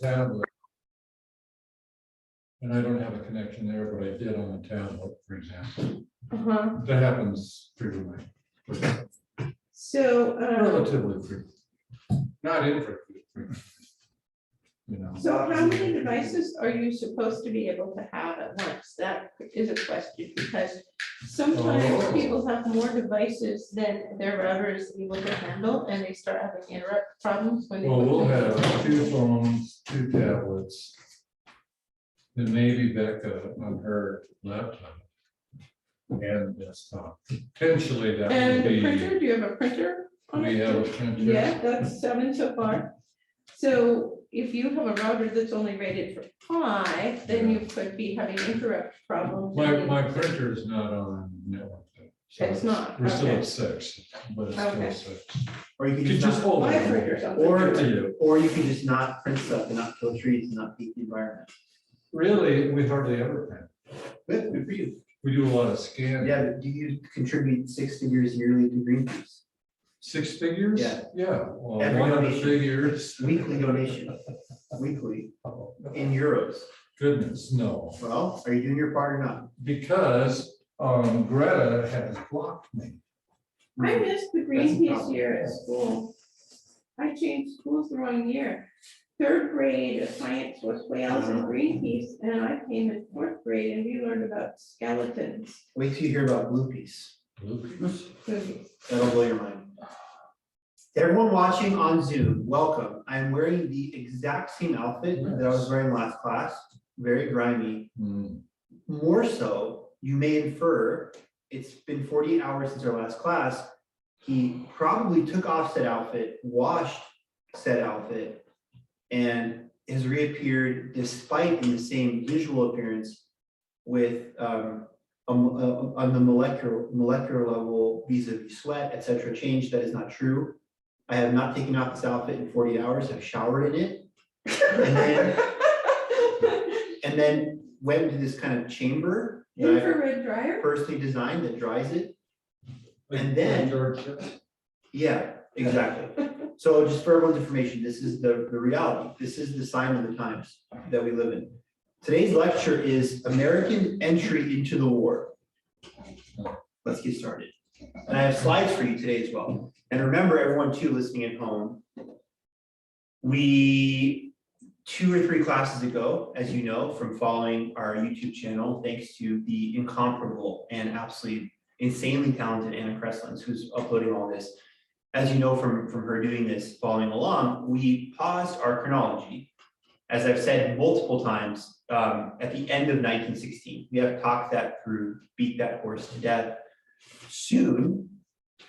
tablet, and I don't have a connection there, but I did on the tablet, for example. That happens frequently. So, Relatively frequently. Not infrequently. You know. so how many devices are you supposed to be able to have at once? That is a question, because sometimes Oh. people have more devices than their router is able to handle, and they start having interrupt problems when they. Well, we'll have 2 phones, 2 tablets. Then maybe Becca on her laptop. And desktop. Potentially that And would the be, printer, do you have a printer? on we it? have a printer. Yeah, that's 7 so far. So if you have a router that's only rated for 5, then you could be having interrupt problems. My printer is not on network. So It's not, We're still okay. at 6, but it's Okay. still 6. Or you can You just just not, hold My it. printer's on. or To you. or you can just not print stuff and not kill trees and not heat the environment. Really, we hardly ever print. Good for you. We do a lot of scanning. Yeah, but do you contribute 6 figures yearly to Greenpeace? 6 figures? Yeah. Yeah, well, Every one of the donation. figures. Weekly donation, weekly, in euros. Goodness, no, Well, are you doing your part or not? because Greta has blocked me. I missed the That's a Greenpeace problem. year at school. I changed schools the wrong year. 3rd grade of science was whales and Greenpeace, and I came in 4th grade and we learned about skeletons. Wait till you hear about Blue Peace. Lucas. That'll blow your mind. To everyone watching on Zoom, welcome. I'm wearing the exact same outfit that I was wearing last class. Very grimy. Hmm. More so, you may infer, it's been 48 hours since our last class. He probably took off said outfit, washed said outfit, and has reappeared despite in the same visual appearance with on the molecular level vis-a-vis sweat, etc. change. That is not true. I have not taken off this outfit in 40 hours. I've showered in it. And then went into this kind of chamber that I Infrared dryer? personally designed that dries it. And then- Yeah, exactly. So just for everyone's information, this is the reality. This is the sign of the times that we live in. Today's lecture is American Entry into the War. Let's get started. And I have slides for you today as well. And remember, everyone too listening at home, we 2 or 3 classes ago, as you know, from following our YouTube channel, thanks to the incomparable and absolutely insanely talented Anna Kraszewski, who's uploading all this. As you know from her doing this, following along, we paused our chronology, as I've said multiple times, at the end of 1916. We have talked that through, beat that horse to death. Soon,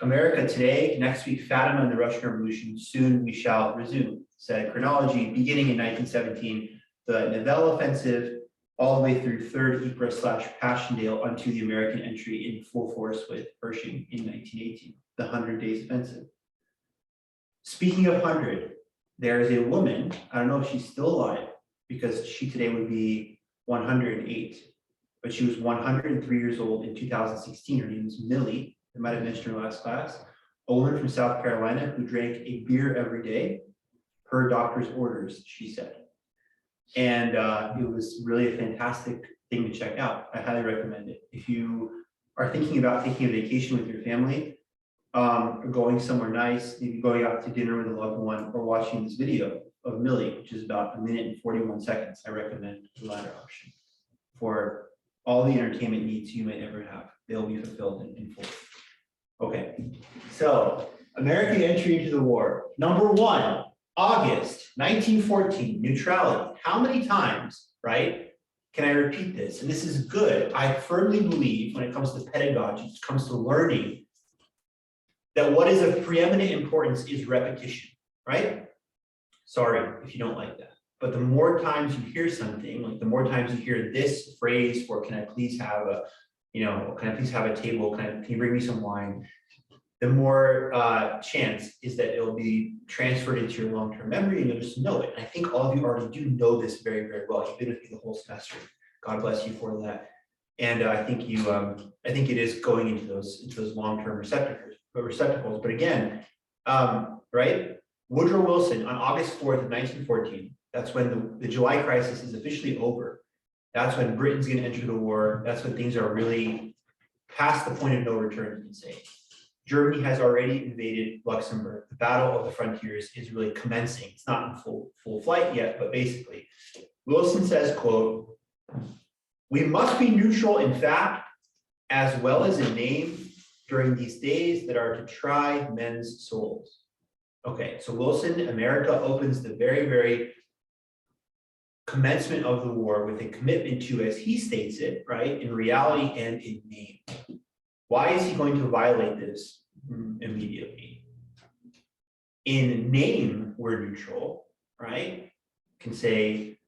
America today, next week, Fatima and the Russian Revolution, soon we shall resume. Said chronology, beginning in 1917, the Nivelle Offensive, all the way through 3rd Ypres/Passchendaele onto the American entry in full force with Pershing in 1918, the 100 Days Offensive. Speaking of 100, there is a woman, I don't know if she's still alive, because she today would be 108, but she was 103 years old in 2016. Her name is Millie. I might have mentioned her last class. A woman from South Carolina who drank a beer every day, per doctor's orders, she said. And it was really a fantastic thing to check out. I highly recommend it. If you are thinking about taking a vacation with your family, or going somewhere nice, maybe going out to dinner with a loved one, or watching this video of Millie, which is about 1 minute and 41 seconds, I recommend the latter option. For all the entertainment needs you may ever have, they'll be fulfilled in full. Okay, so American entry into the war. Number 1, August 1914, neutrality. How many times, right, can I repeat this? And this is good. I firmly believe when it comes to pedagogy, it comes to learning, that what is of preeminent importance is repetition, right? Sorry if you don't like that. But the more times you hear something, like the more times you hear this phrase for, can I please have a, can I please have a table? Can you bring me some wine? The more chance is that it'll be transferred into your long-term memory and you'll just know it. And I think all of you already do know this very, very well. You've been with me the whole semester. God bless you for that. And I think it is going into those long-term receptacles. But again, right? Woodrow Wilson on August 4th of 1914 That's when the July crisis is officially over. That's when Britain's going to enter the war. That's when things are really past the point of no return, you can say. Germany has already invaded Luxembourg. The battle of the frontiers is really commencing. It's not in full flight yet, but basically, Wilson says, quote, "We must be neutral in fact, as well as in name, during these days that are to try men's souls." Okay, so Wilson, America opens the very, very commencement of the war with a commitment to, as he states it, right, in reality and in name. Why is he going to violate this immediately? In name, we're neutral, right? Can say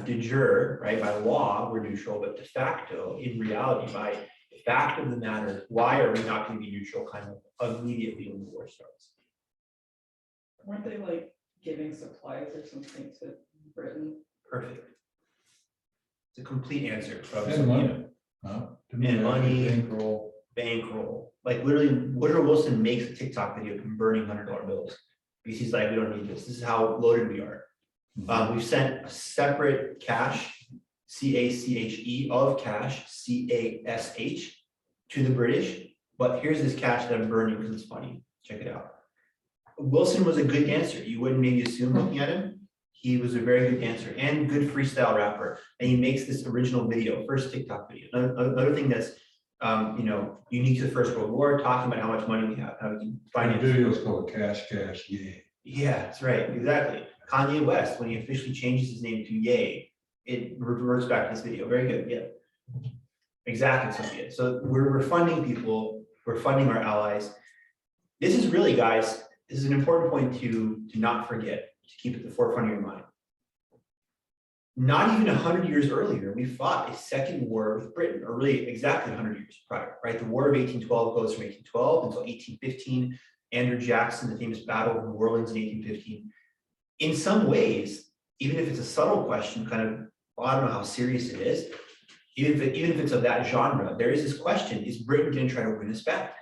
de jure, right? By law, we're neutral, but de facto, in reality, by the fact of the matter, why are we not going to be neutral kind of immediately when the war starts? Weren't they like giving supplies or something to Britain? Perfect. It's a complete answer. And money. Huh? And money. Bankroll. Bankroll. Like literally, Woodrow Wilson makes a TikTok video of him burning $100 bills because he's like, we don't need this. This is how loaded we are. We've sent a separate cash, CACHE of cash, CASH to the British. But here's this cash that I'm burning because it's funny. Check it out. Wilson was a good dancer. You wouldn't maybe assume looking at him. He was a very good dancer and good freestyle rapper. And he makes this original video, first TikTok video. Another thing that's unique to the First World War, talking about how much money we have, how we can The finance. video is called Cash, yeah. Yeah, that's right, exactly. Kanye West, when he officially changes his name to Ye, it reverts back to this video. Very good, yeah. Exactly, Sophia. So we're funding people, we're funding our allies. This is really, guys, this is an important point to not forget, to keep at the forefront of your mind. Not even 100 years earlier, we fought a second war with Britain, or really exactly 100 years prior, right? The War of 1812 goes from 1812 until 1815. Andrew Jackson, the famous Battle of New Orleans in 1815. In some ways, even if it's a subtle question, kind of, well, I don't know how serious it is, even if it's of that genre, there is this question, is Britain going to try to win us back?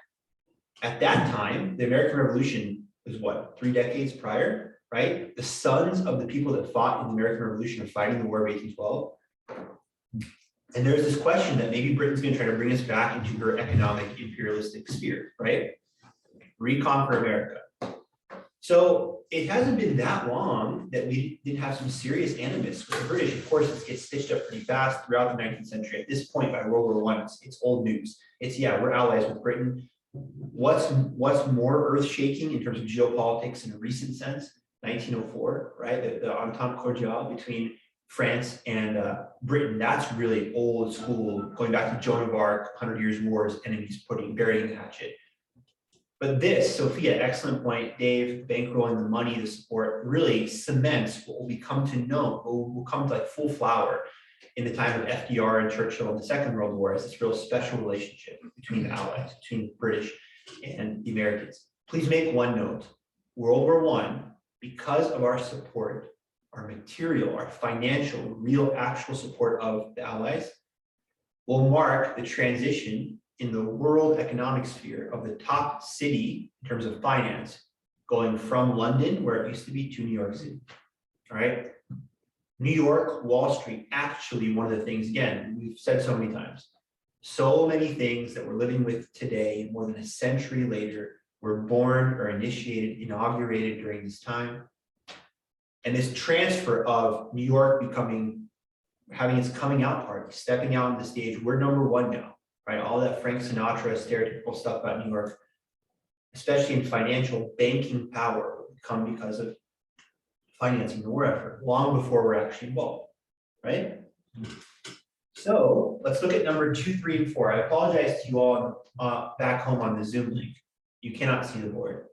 At that time, the American Revolution was what, 3 decades prior, right? The sons of the people that fought in the American Revolution are fighting the War of 1812. And there's this question that maybe Britain's going to try to bring us back into her economic imperialistic sphere, right? Reconquer America. So it hasn't been that long that we didn't have some serious animus with the British. Of course, it gets stitched up pretty fast throughout the 19th century. At this point, by World War I, it's old news. It's, yeah, we're allies with Britain. What's more earth-shaking in terms of geopolitics in a recent sense? 1904, right? The Entente Cordiale between France and Britain. That's really old school, going back to Joan of Arc, 100 Years' Wars, enemies burying the hatchet. But this, Sophia, excellent point, Dave, bankrolling the money, the support, really cements what we come to know, will come to like full flower in the time of FDR and Churchill in the Second World War as this real special relationship between the Allies, between the British and the Americans. Please make one note, World War I, because of our support, our material, our financial, real, actual support of the Allies, will mark the transition in the world economic sphere of the top city in terms of finance, going from London, where it used to be, to New York City, all right? New York, Wall Street, actually one of the things, again, we've said so many times, so many things that we're living with today, more than a century later, were born or initiated, inaugurated during this time. And this transfer of New York having its coming out party, stepping out on the stage, we're #1 now. Right, all that Frank Sinatra stereotypical stuff about New York, especially in financial banking power, will come because of financing the war effort, long before we're actually involved, right? So let's look at number 2, 3, and 4. I apologize to you all back home on the Zoom link. You cannot see the board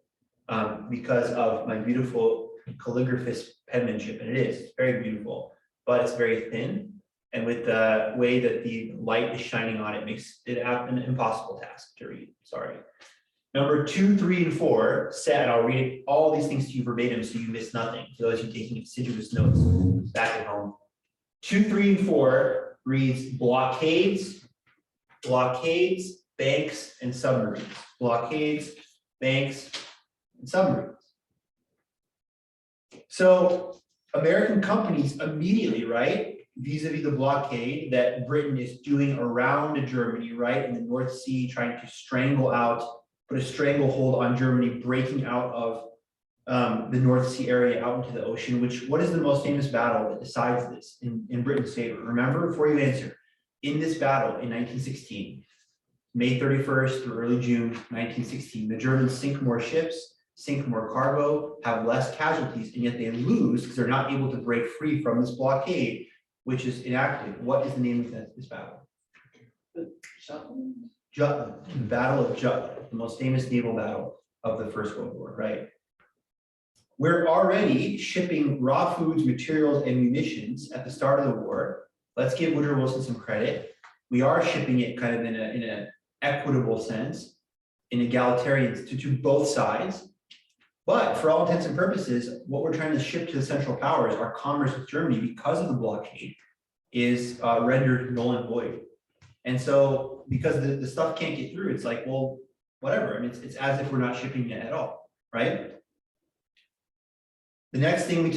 because of my beautiful calligraphist penmanship, and it's very beautiful, but it's very thin. And with the way that the light is shining on it, makes it an impossible task to read. Sorry. Number 2, 3, and 4 said, I'll read all these things to you verbatim so you miss nothing. For those of you taking assiduous notes back at home. 2, 3, and 4 reads blockades, banks, and submarines. Blockades, banks, and submarines. So American companies immediately, right, vis-a-vis the blockade that Britain is doing around Germany, right, in the North Sea, trying to put a stranglehold on Germany, breaking out of the North Sea area out into the ocean, what is the most famous battle that decides this in Britain's favor? Remember, before you answer, in this battle in 1916, May 31st through early June 1916, the Germans sink more ships, sink more cargo, have less casualties, and yet they lose because they're not able to break free from this blockade, which is enacted. What is the name of this battle? Jutland? Jutland, the Battle of Jutland, the most famous naval battle of the First World War, right? We're already shipping raw foods, materials, and munitions at the start of the war. Let's give Woodrow Wilson some credit. We are shipping it kind of in an equitable sense, in egalitarian to both sides. But for all intents and purposes, what we're trying to ship to the Central Powers, our commerce with Germany, because of the blockade, is rendered null and void. And so, because the stuff can't get through, it's like, well, whatever. I mean, it's as if we're not shipping it at all, right? The next thing we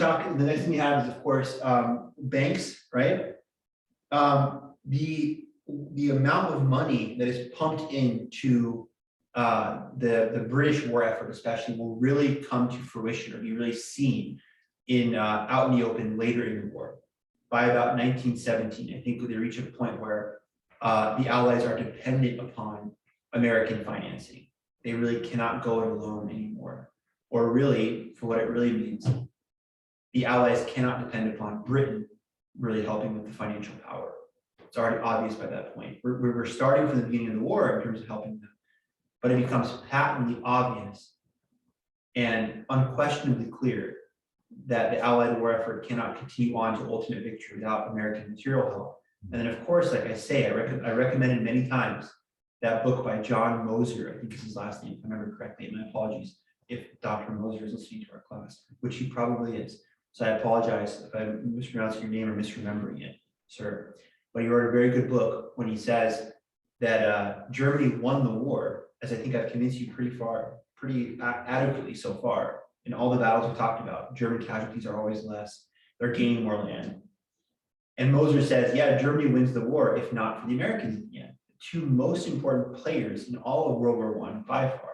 have is, of course, banks, right? The amount of money that is pumped into the British war effort, especially, will really come to fruition or be really seen out in the open later in the war. By about 1917, I think they reach a point where the Allies are dependent upon American financing. They really cannot go it alone anymore. Or really, for what it really means, the Allies cannot depend upon Britain really helping with the financial power. It's already obvious by that point. We're starting from the beginning of the war in terms of helping them, but it becomes patently obvious and unquestionably clear that the Allied war effort cannot continue on to ultimate victory without American material help. And then, of course, like I say, I recommended many times that book by John Moser, I think is his last name, if I remember correctly, and my apologies if Dr. Moser is listening to our class, which he probably is. So I apologize if I'm mispronouncing your name or misremembering it, sir. But he wrote a very good book when he says that Germany won the war, as I think I've convinced you pretty adequately so far in all the battles we talked about. German casualties are always less, they're gaining more land. And Moser says, yeah, Germany wins the war, if not for the Americans in the end. The two most important players in all of World War I by far,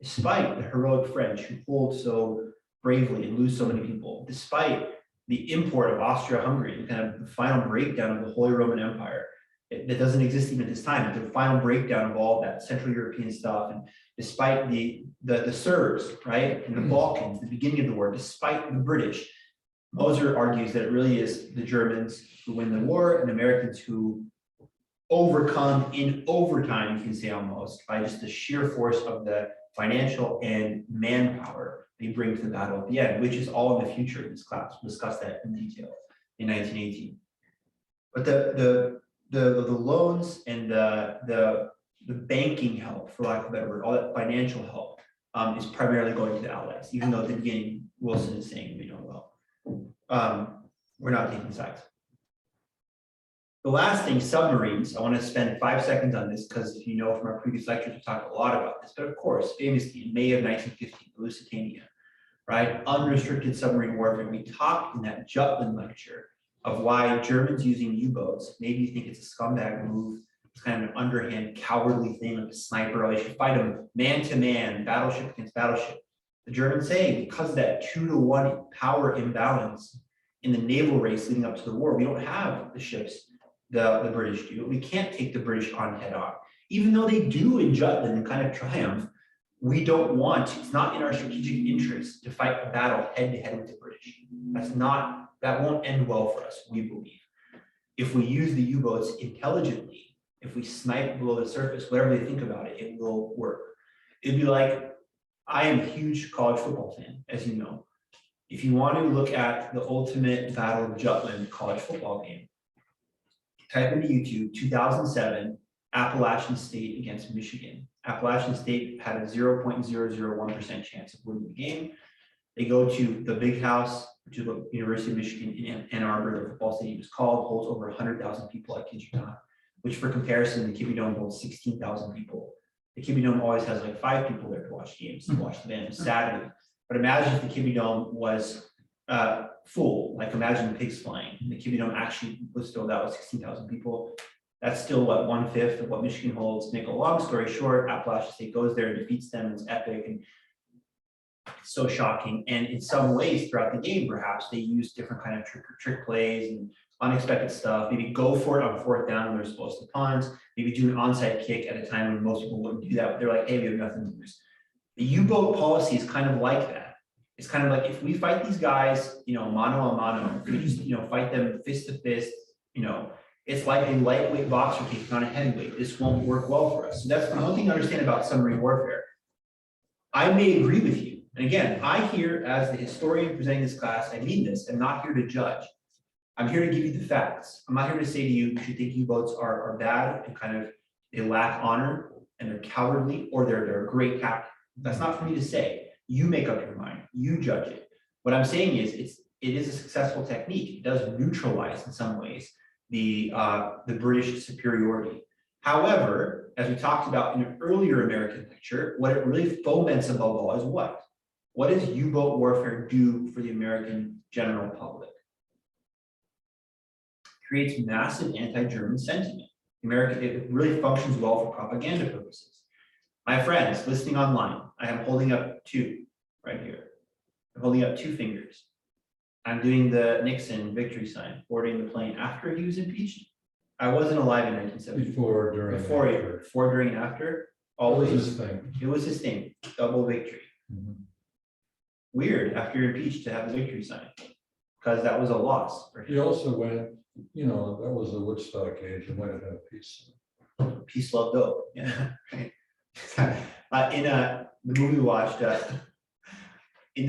despite the heroic French who hold so bravely and lose so many people, despite the import of Austria-Hungary, kind of the final breakdown of the Holy Roman Empire that doesn't exist even at this time, the final breakdown of all that Central European stuff, and despite the Serbs, right, and the Balkans, the beginning of the war, despite the British, Moser argues that it really is the Germans who win the war and the Americans who overcome in overtime, you can say almost, by just the sheer force of the financial and manpower they bring to the battle at the end, which is all in the future in this class. We'll discuss that in detail in 1918. But the loans and the banking help, for lack of a better word, all that financial help is primarily going to the Allies, even though at the beginning Wilson is saying we know well. We're not taking sides. The last thing, submarines. I want to spend 5 seconds on this because if you know from our previous lectures, we talked a lot about this. But of course, famously in May of 1915, Lusitania, right? Unrestricted submarine warfare. We talked in that Jutland lecture of why Germans using U-boats, maybe you think it's a scumbag move, it's kind of an underhand, cowardly thing like a sniper, or they should fight them man-to-man, battleship against battleship. The Germans say because of that 2-to-1 power imbalance in the naval race leading up to the war, we don't have the ships the British do. We can't take the British on head on. Even though they do in Jutland and kind of triumph, we don't want, it's not in our strategic interest to fight a battle head to head with the British. That won't end well for us, we believe. If we use the U-boats intelligently, if we snipe below the surface, whatever they think about it, it will work. It'd be like, I am a huge college football fan, as you know. If you want to look at the ultimate Battle of Jutland college football game, type into YouTube 2007 Appalachian State against Michigan. Appalachian State had a 0.001% chance of winning the game. They go to the Big House, which is what University of Michigan in Ann Arbor, their football stadium is called, holds over 100,000 people at kid you not, which for comparison, the Kibbie Dome holds 16,000 people. The Kibbie Dome always has like 5 people there to watch games, to watch the band, sadly. But imagine if the Kibbie Dome was full, like imagine pigs flying, the Kibidome actually was filled out with 16,000 people. That's still what, 1/5 of what Michigan holds. Make a long story short, Appalachian State goes there and defeats them. It's epic and so shocking. And in some ways throughout the game, perhaps they use different kind of trick plays and unexpected stuff. Maybe go for it on 4th down when they're supposed to punt. Maybe do an onside kick at a time when most people wouldn't do that. But they're like, hey, we have nothing to lose. The U-boat policy is kind of like that. It's kind of like if we fight these guys, mano a mano, if we just, fight them fist to fist, it's like a lightweight boxer taking on a heavyweight. This won't work well for us. So that's the one thing to understand about submarine warfare. I may agree with you. And again, I here as the historian presenting this class, I mean this, I'm not here to judge. I'm here to give you the facts. I'm not here to say to you, you should think U-boats are bad and kind of, they lack honor and they're cowardly or they're a great captain. That's not for me to say. You make up your mind, you judge it. What I'm saying is it is a successful technique. It does neutralize in some ways the British superiority. However, as we talked about in an earlier American lecture, what it really foments above all is what? What does U-boat warfare do for the American general public? Creates massive anti-German sentiment. It really functions well for propaganda purposes. My friends listening online, I am holding up 2 right here. I'm holding up 2 fingers. I'm doing the Nixon victory sign, boarding the plane after he was impeached. I wasn't alive in 1970. Before, During, and after. Always. It was his thing. Double victory. Weird after you're impeached to have the victory sign, because that was a loss for him. He also went, that was the Woodstock age, and went and had peace. Peace, love, dope. Yeah. In the movie we watched, in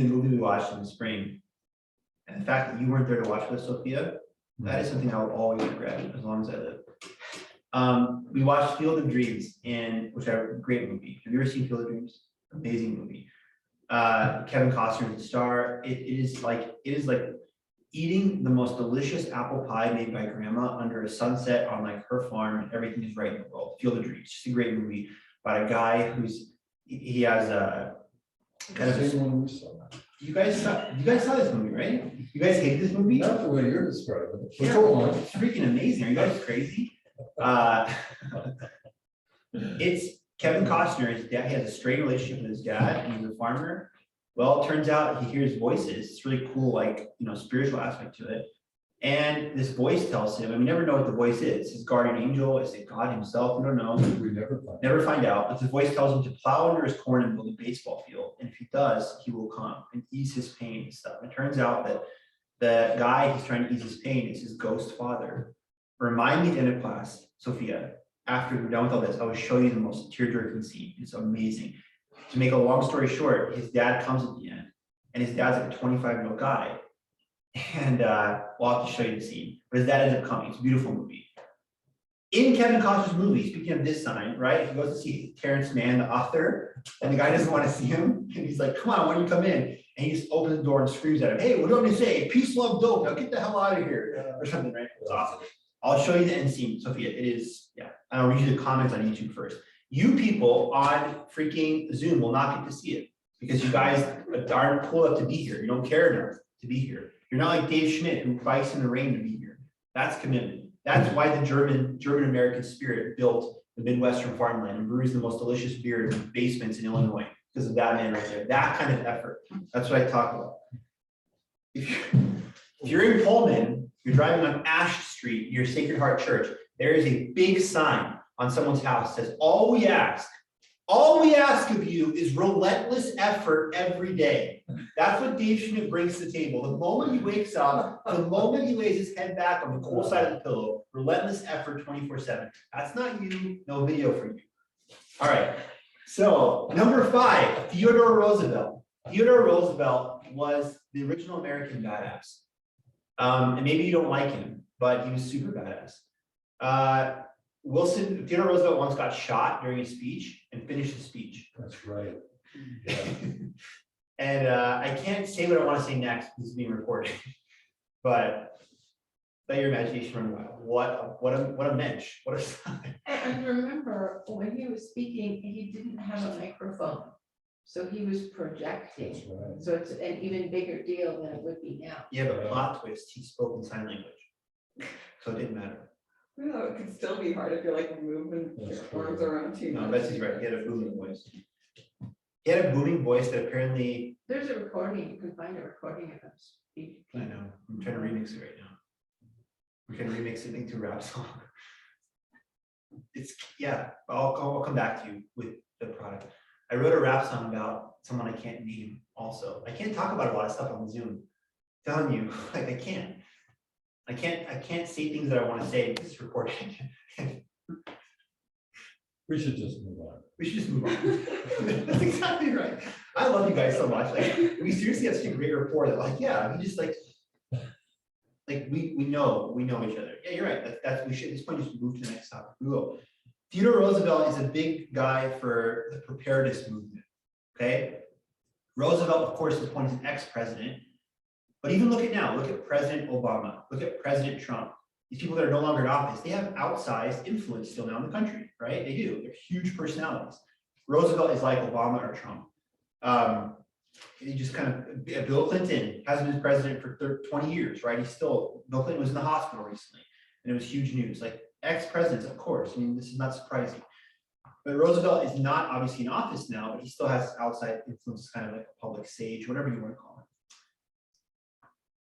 the spring, and the fact that you weren't there to watch with Sophia, that is something I will always regret as long as I live. We watched Field of Dreams, which is a great movie. Have you ever seen Field of Dreams? Amazing movie. Kevin Costner is the star. It is like eating the most delicious apple pie made by grandma under a sunset on like her farm, and everything is right in the world. Field of Dreams, just a great movie about a guy he has a kind of you guys saw this movie, right? You guys hate this movie? Not the way you're describing it. Yeah, Go on. it's freaking amazing. Are you guys crazy? It's Kevin Costner, his dad, he has a strained relationship with his dad, and he's a farmer. Well, it turns out he hears voices. It's really cool, like, spiritual aspect to it. And this voice tells him, and we never know what the voice is. His guardian angel, is it God himself? We don't know. We never find out. But the voice tells him to plow under his corn and build a baseball field. And if he does, he will come and ease his pain and stuff. It turns out that the guy he's trying to ease his pain is his ghost father. Remind me at the end of class, Sophia, after we're done with all this, I will show you the most tear-jerking scene. It's amazing. To make a long story short, his dad comes at the end, and his dad's like a 25-year-old guy. And we'll have to show you the scene. But his dad ends up coming. It's a beautiful movie. In Kevin Costner's movie, speaking of this sign, right? He goes to see Terrence Mann, the author, and the guy doesn't want to see him. And he's like, come on, why don't you come in? And he just opens the door and screams at him, hey, what do you want me to say? Peace, love, dope. Now get the hell out of here. Or something, right? It's awesome. I'll show you the end scene, Sophia. It is, yeah. I'll read you the comments on YouTube first. You people on freaking Zoom will not get to see it because you guys aren't cool enough to be here. You don't care enough to be here. You're not like Dave Schmidt who fights in the rain to be here. That's commitment. That's why the German American spirit built the Midwestern farmland and brews the most delicious beer in basements in Illinois because of that man right there. That kind of effort. That's what I talk about. If you're in Pullman, you're driving on Ash Street, your Sacred Heart Church, there is a big sign on someone's house that says, all we ask of you is relentless effort every day. That's what Dave Schmidt brings to the table. The moment he wakes up, the moment he lays his head back on the cool side of the pillow, relentless effort 24/7. That's not you, no video for you. All right, so number 5, Theodore Roosevelt. Theodore Roosevelt was the original American badass. And maybe you don't like him, but he was super badass. Theodore Roosevelt once got shot during his speech and finished his speech. That's right. Yeah. And I can't say what I want to say next because it's being recorded, but let your imagination run wild. What a mensch, what a sign. And remember, when he was speaking, he didn't have a microphone. So he was projecting, That's right. so it's an even bigger deal than it would be now. Yeah, but plot twist, he spoke in sign language. So it didn't matter. No, it could still be hard if you're like moving That's your true. arms around too No, much. Betsy's right, he had a booming voice. He had a booming voice that apparently, There's a recording, you can find a recording of him speaking. I know, I'm trying to remix it right now. We're gonna remix it into a rap song. It's, yeah, I'll come back to you with the product. I wrote a rap song about someone I can't name also. I can't talk about a lot of stuff on Zoom. Telling you, like I can't say things that I want to say because it's recorded. We should just move on. We should just move on. That's exactly right. I love you guys so much. Like we seriously have such a great rapport that like, yeah, we just like we know each other. Yeah, you're right. That's we should at this point just move to the next topic. We will. Theodore Roosevelt is a big guy for the preparedness movement. Okay. Roosevelt, of course, is appointed as ex-president. But even look at now, look at President Obama, look at President Trump. These people that are no longer in office, they have outsized influence still now in the country, right? They do. They're huge personalities. Roosevelt is like Obama or Trump. He just kind of, Bill Clinton hasn't been president for 20 years, right? Bill Clinton was in the hospital recently, and it was huge news. Like ex-presidents, of course. I mean, this is not surprising. But Roosevelt is not obviously in office now, but he still has outside influence, kind of like a public sage, whatever you want to call it.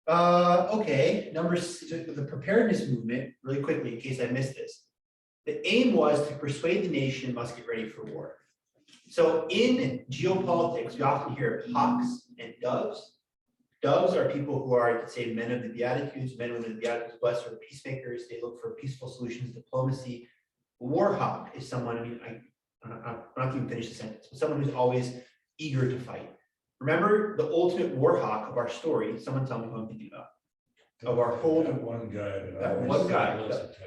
Okay, the preparedness movement, really quickly, in case I missed this. The aim was to persuade the nation must get ready for war. So in geopolitics, we often hear of hawks and doves. Doves are people who are, I could say, men of the Beatitudes, men of the Beatitudes, blessed are the peacemakers. They look for peaceful solutions, diplomacy. War hawk is someone, I mean, I'm not even finish the sentence, but someone who's always eager to fight. Remember the ultimate war hawk of our story. Someone tell me who I'm thinking about. Of our whole That one guy. that one guy,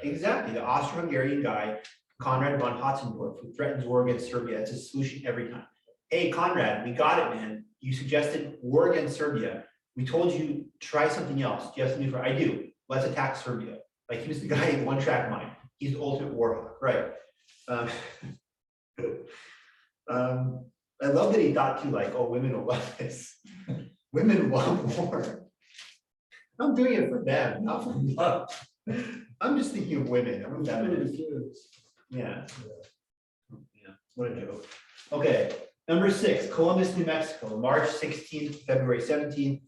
exactly, the Austro-Hungarian guy, Conrad von Hotzendorf, who threatens war against Serbia. It's a solution every time. Hey, Conrad, we got it, man. You suggested war against Serbia. We told you try something else. Do you have something for? I do. Let's attack Serbia. Like he was the guy in one track mind. He's the ultimate war hawk, right? I love that he thought too, like, oh, women will love this. Women love war. I'm doing it for them, not for me. I'm just thinking of women. I'm a feminist. Yeah. Yeah. What a joke. Okay. Number 6, Columbus, New Mexico, March 16th, February 17th.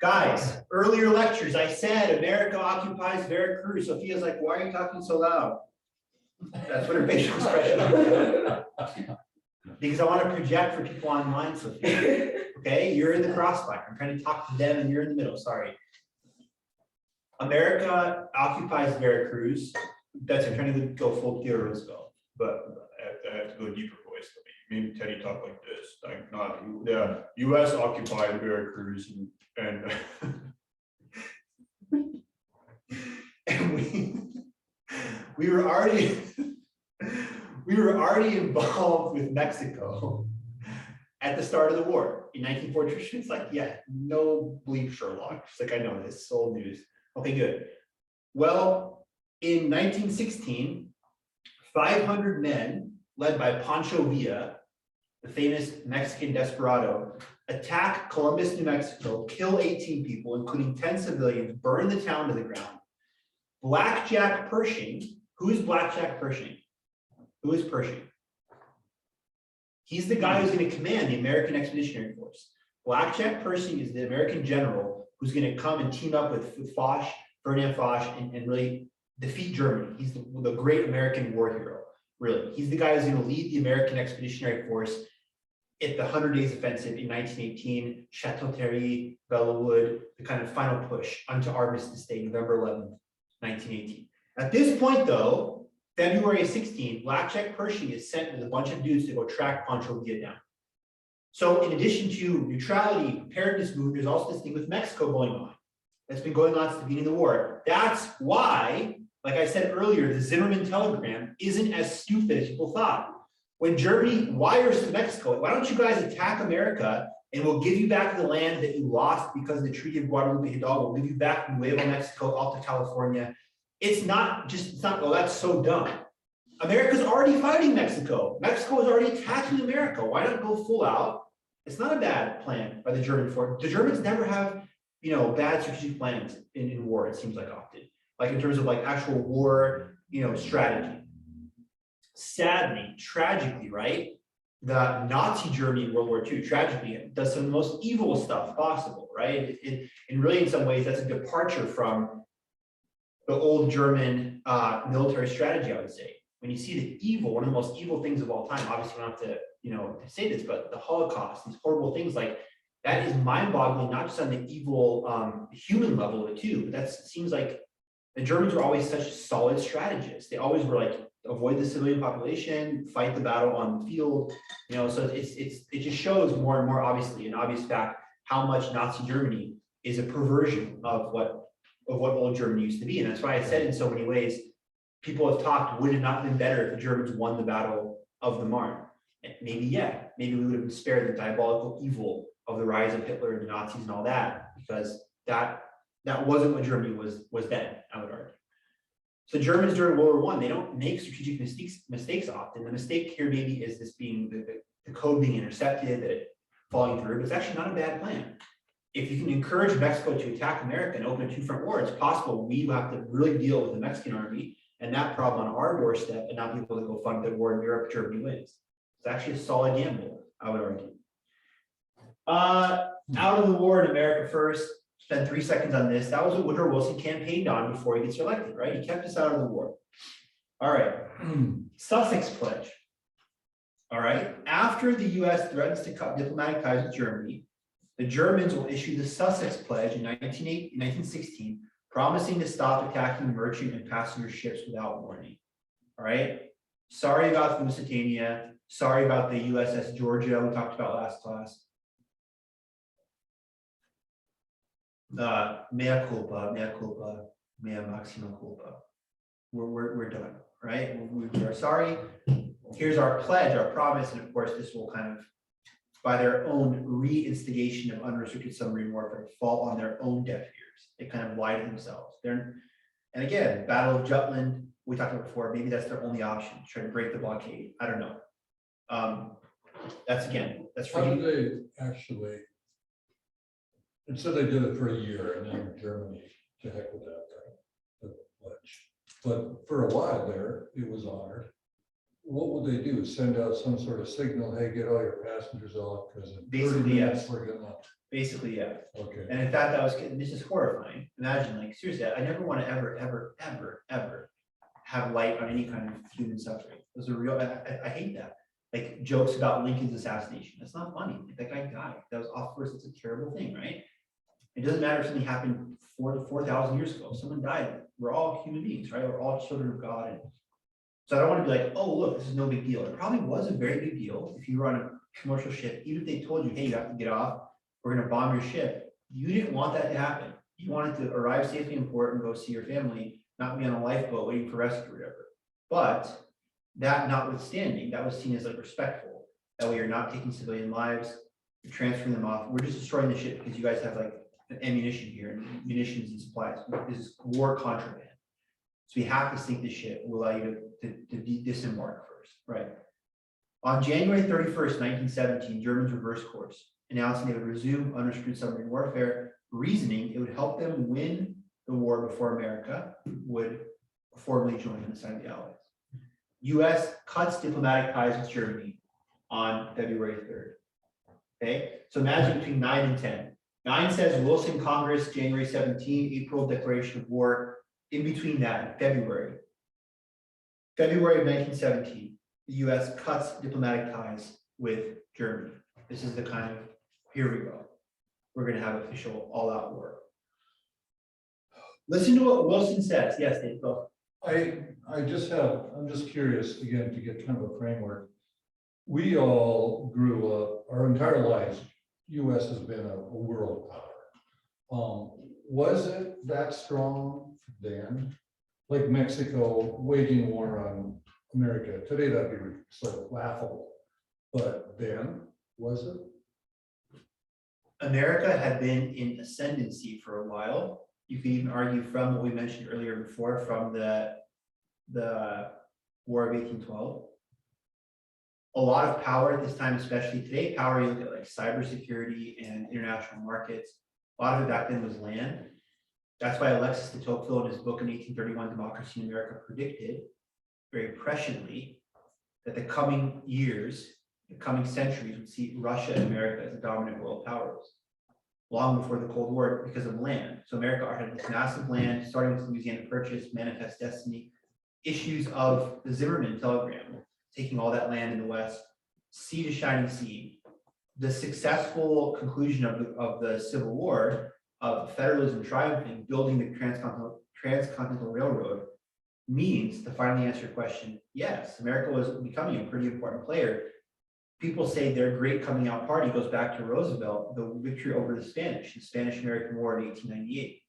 Guys, earlier lectures, I said America occupies Veracruz. Sophia's like, why are you talking so loud? That's what her facial expression is. Because I want to project for people online, Sophia. Okay, you're in the crossfire. I'm trying to talk to them and you're in the middle. Sorry. America occupies Veracruz. I'm trying to go full Theodore Roosevelt, but I have to go deeper voice. Maybe Teddy talk like this. Like not the U.S. occupied Veracruz and and we were already involved with Mexico at the start of the war in 1943. It's like, yeah, no bleep Sherlock. It's like, I know this, it's old news. Okay, good. Well, in 1916, 500 men led by Pancho Villa, the famous Mexican desperado, attack Columbus, New Mexico, kill 18 people, including 10 civilians, burn the town to the ground. Blackjack Pershing, who is Blackjack Pershing? Who is Pershing? He's the guy who's going to command the American Expeditionary Force. Blackjack Pershing is the American general who's going to come and team up with Foch, Ferdinand Foch, and really defeat Germany. He's the great American war hero, really. He's the guy who's going to lead the American Expeditionary Force at the 100 Days Offensive in 1918, Chateau Thierry, Bellewood, the kind of final push onto Armistice Day, November 11th, 1918. At this point, though, February 16, Blackjack Pershing is sent with a bunch of dudes to go track Pancho Villa down. So in addition to neutrality, preparedness movement, there's also this thing with Mexico going on. That's been going on since the beginning of the war. That's why, like I said earlier, the Zimmerman telegram isn't as stupid as people thought. When Germany wires to Mexico, why don't you guys attack America and we'll give you back the land that you lost because of the Treaty of Guadalupe Hidalgo. We'll give you back Nuevo Mexico, Alta California. It's not, oh, that's so dumb. America's already fighting Mexico. Mexico is already attacking America. Why not go full out? It's not a bad plan by the German force. The Germans never have, bad strategic plans in war, it seems like often. Like in terms of like actual war, strategy. Sadly, tragically, right? The Nazi Germany in World War II, tragically, does some of the most evil stuff possible, right? And really, in some ways, that's a departure from the old German military strategy, I would say. When you see the evil, one of the most evil things of all time, obviously we don't have to, to say this, but the Holocaust, these horrible things like that is mind-boggling, not just on the evil human level of it too, but that seems like the Germans were always such solid strategists. They always were like, avoid the civilian population, fight the battle on the field, so it just shows more and more obviously, an obvious fact, how much Nazi Germany is a perversion of what old Germany used to be. And that's why I said in so many ways, people have talked, would it not have been better if the Germans won the Battle of the Marne? And maybe, yeah, maybe we would have been spared the diabolical evil of the rise of Hitler and the Nazis and all that, because that wasn't what Germany was then, I would argue. So Germans during World War I, they don't make strategic mistakes often. The mistake here maybe is this being the code being intercepted, that it falling through, but it's actually not a bad plan. If you can encourage Mexico to attack America and open a two-front war, it's possible we have to really deal with the Mexican army and that problem on our doorstep and not be able to go fund the war in Europe, Germany wins. It's actually a solid gamble, I would argue. Out of the war in America first, spend 3 seconds on this. That was what Woodrow Wilson campaigned on before he gets elected, right? He kept us out of the war. All right, Sussex Pledge. All right, after the US threatens to cut diplomatic ties with Germany, the Germans will issue the Sussex Pledge in 1916, promising to stop attacking merchant and passenger ships without warning. All right, sorry about Lusitania, sorry about the USS Georgia we talked about last class. Mea culpa, mea maxima culpa. We're done, right? We are sorry. Here's our pledge, our promise, and of course, this will kind of, by their own re-instigation of unrestricted submarine warfare, fall on their own deaf ears. They kind of lie to themselves. And again, Battle of Jutland, we talked about before, maybe that's their only option, try to break the blockade. I don't know. That's How did they actually, and so they did it for a year and then Germany, to heck with that, right? The pledge. But for a while there, it was honored. What would they do? Send out some sort of signal, hey, get all your passengers off because in 30 minutes we're gonna. Basically, yeah. Okay. And in fact, this is horrifying. Imagine, like, seriously, I never want to ever have light on any kind of human suffering. Those are real, I hate that. Like jokes about Lincoln's assassination. That's not funny. That guy died. That was off course. It's a terrible thing, right? It doesn't matter if something happened 4,000 years ago. Someone died. We're all human beings, right? We're all children of God. And so I don't want to be like, oh, look, this is no big deal. It probably was a very big deal if you were on a commercial ship. Even if they told you, hey, you have to get off, we're going to bomb your ship. You didn't want that to happen. You wanted to arrive safely in port and go see your family, not be on a lifeboat waiting for rescue or whatever. But that notwithstanding, that was seen as like respectful. That way you're not taking civilian lives, you're transferring them off. We're just destroying the ship because you guys have like ammunition here and munitions and supplies. This is war contraband. So we have to sink the ship. We'll allow you to disembark first, right? On January 31st, 1917, Germans reversed course, announcing they would resume unrestricted submarine warfare, reasoning it would help them win the war before America would formally join on the side of the Allies. US cuts diplomatic ties with Germany on February 3rd. Okay, so imagine between 9 and 10. 9 says Wilson Congress, January 17, April declaration of war. In between that, February of 1917, the US cuts diplomatic ties with Germany. This is the kind of, here we go. We're going to have official all-out war. Listen to what Wilson says. Yes, Dave, go. I'm just curious, again, to get kind of a framework. We all grew up, our entire lives, US has been a world power. Was it that strong then? Like Mexico waging war on America. Today that'd be sort of laughable. But then, was it? America had been in ascendancy for a while. You could even argue from what we mentioned earlier before, from the War of 1812. A lot of power at this time, especially today, power, you look at like cybersecurity and international markets. A lot of it back then was land. That's why Alexis de Tocqueville in his book in 1831, Democracy in America, predicted very presciently that the coming years, the coming centuries would see Russia and America as the dominant world powers, long before the Cold War because of land. So America had this massive land, starting with the Louisiana Purchase, Manifest Destiny, issues of the Zimmerman telegram, taking all that land in the West, sea to shining sea. The successful conclusion of the Civil War, of federalism triumphing, building the transcontinental railroad, means, to finally answer your question, yes, America was becoming a pretty important player. People say their great coming out party goes back to Roosevelt, the victory over the Spanish-American War in 1898,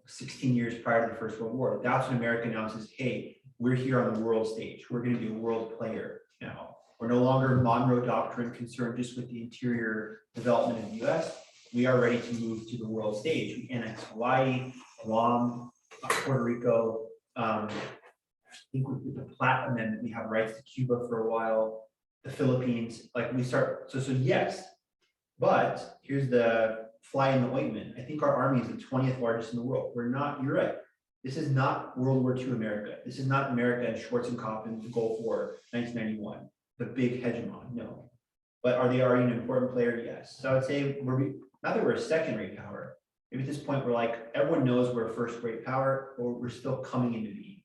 16 years prior to the First World War. That's when America announces, hey, we're here on the world stage. We're going to be a world player now. We're no longer Monroe Doctrine concerned just with the interior development of the US. We are ready to move to the world stage. We annex Hawaii, Guam, Puerto Rico. I think with the Platt Amendment, we have rights to Cuba for a while. The Philippines, like we start, so yes, but here's the fly in the ointment. I think our army is the 20th largest in the world. We're not, you're right. This is not World War II America. This is not America and Schwarzenkopp in the Gulf War, 1991, the big hegemon, no. But are they already an important player? Yes. So I would say not that we're a second-rate power. Maybe at this point, we're like, everyone knows we're a first-rate power, or we're still coming into being.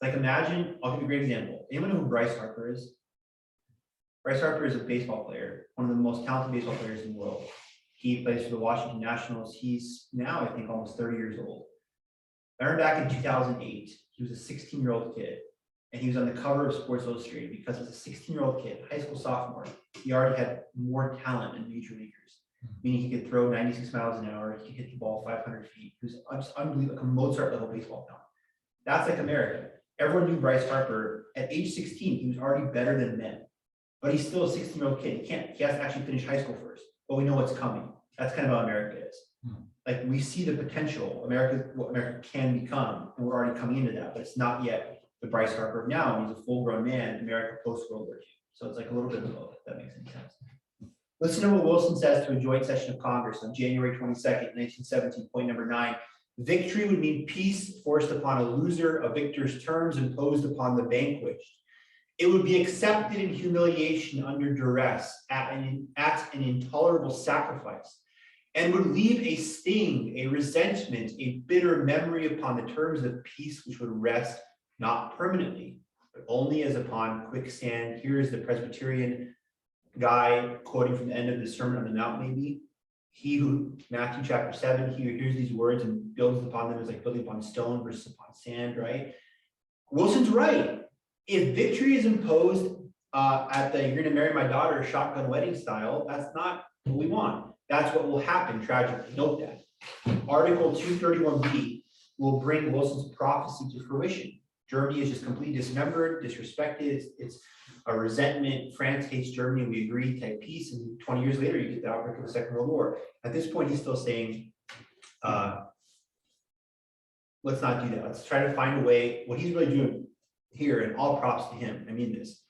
Like imagine, I'll give you a great example. Anyone know who Bryce Harper is? Bryce Harper is a baseball player, one of the most talented baseball players in the world. He plays for the Washington Nationals. He's now, I think, almost 30 years old. I remember back in 2008, he was a 16-year-old kid, and he was on the cover of Sports Illustrated because as a 16-year-old kid, high school sophomore, he already had more talent than major leaguers, meaning he could throw 96 miles an hour, he could hit the ball 500 feet. He was just unbelievable, like a Mozart-level baseball talent. That's like America. Everyone knew Bryce Harper. At age 16, he was already better than men. But he's still a 16-year-old kid. He has to actually finish high school first. But we know what's coming. That's kind of how America is. Like we see the potential, what America can become, and we're already coming into that, but it's not yet the Bryce Harper of now. He's a full-grown man, America post-World War II. So it's like a little bit of both, if that makes any sense. Listen to what Wilson says to a joint session of Congress on January 22nd, 1917, point number 9. Victory would mean peace forced upon a loser, a victor's terms imposed upon the vanquished. It would be accepted in humiliation under duress at an intolerable sacrifice, and would leave a sting, a resentment, a bitter memory upon the terms of peace which would rest not permanently, but only as upon quicksand. Here is the Presbyterian guy quoting from the end of the Sermon on the Mount, maybe. He who, Matthew chapter 7, he who hears these words and builds upon them is like building upon stone versus upon sand, right? Wilson's right. If victory is imposed at the you're gonna marry my daughter shotgun wedding style, that's not what we want. That's what will happen tragically. Note that. Article 231B will bring Wilson's prophecy to fruition. Germany is just completely dismembered, disrespected. It's a resentment. France hates Germany. We agree, type peace. And 20 years later, you get the outbreak of the Second World War. At this point, he's still saying, let's not do that. Let's try to find a way. What he's really doing here, and all props to him, I mean this.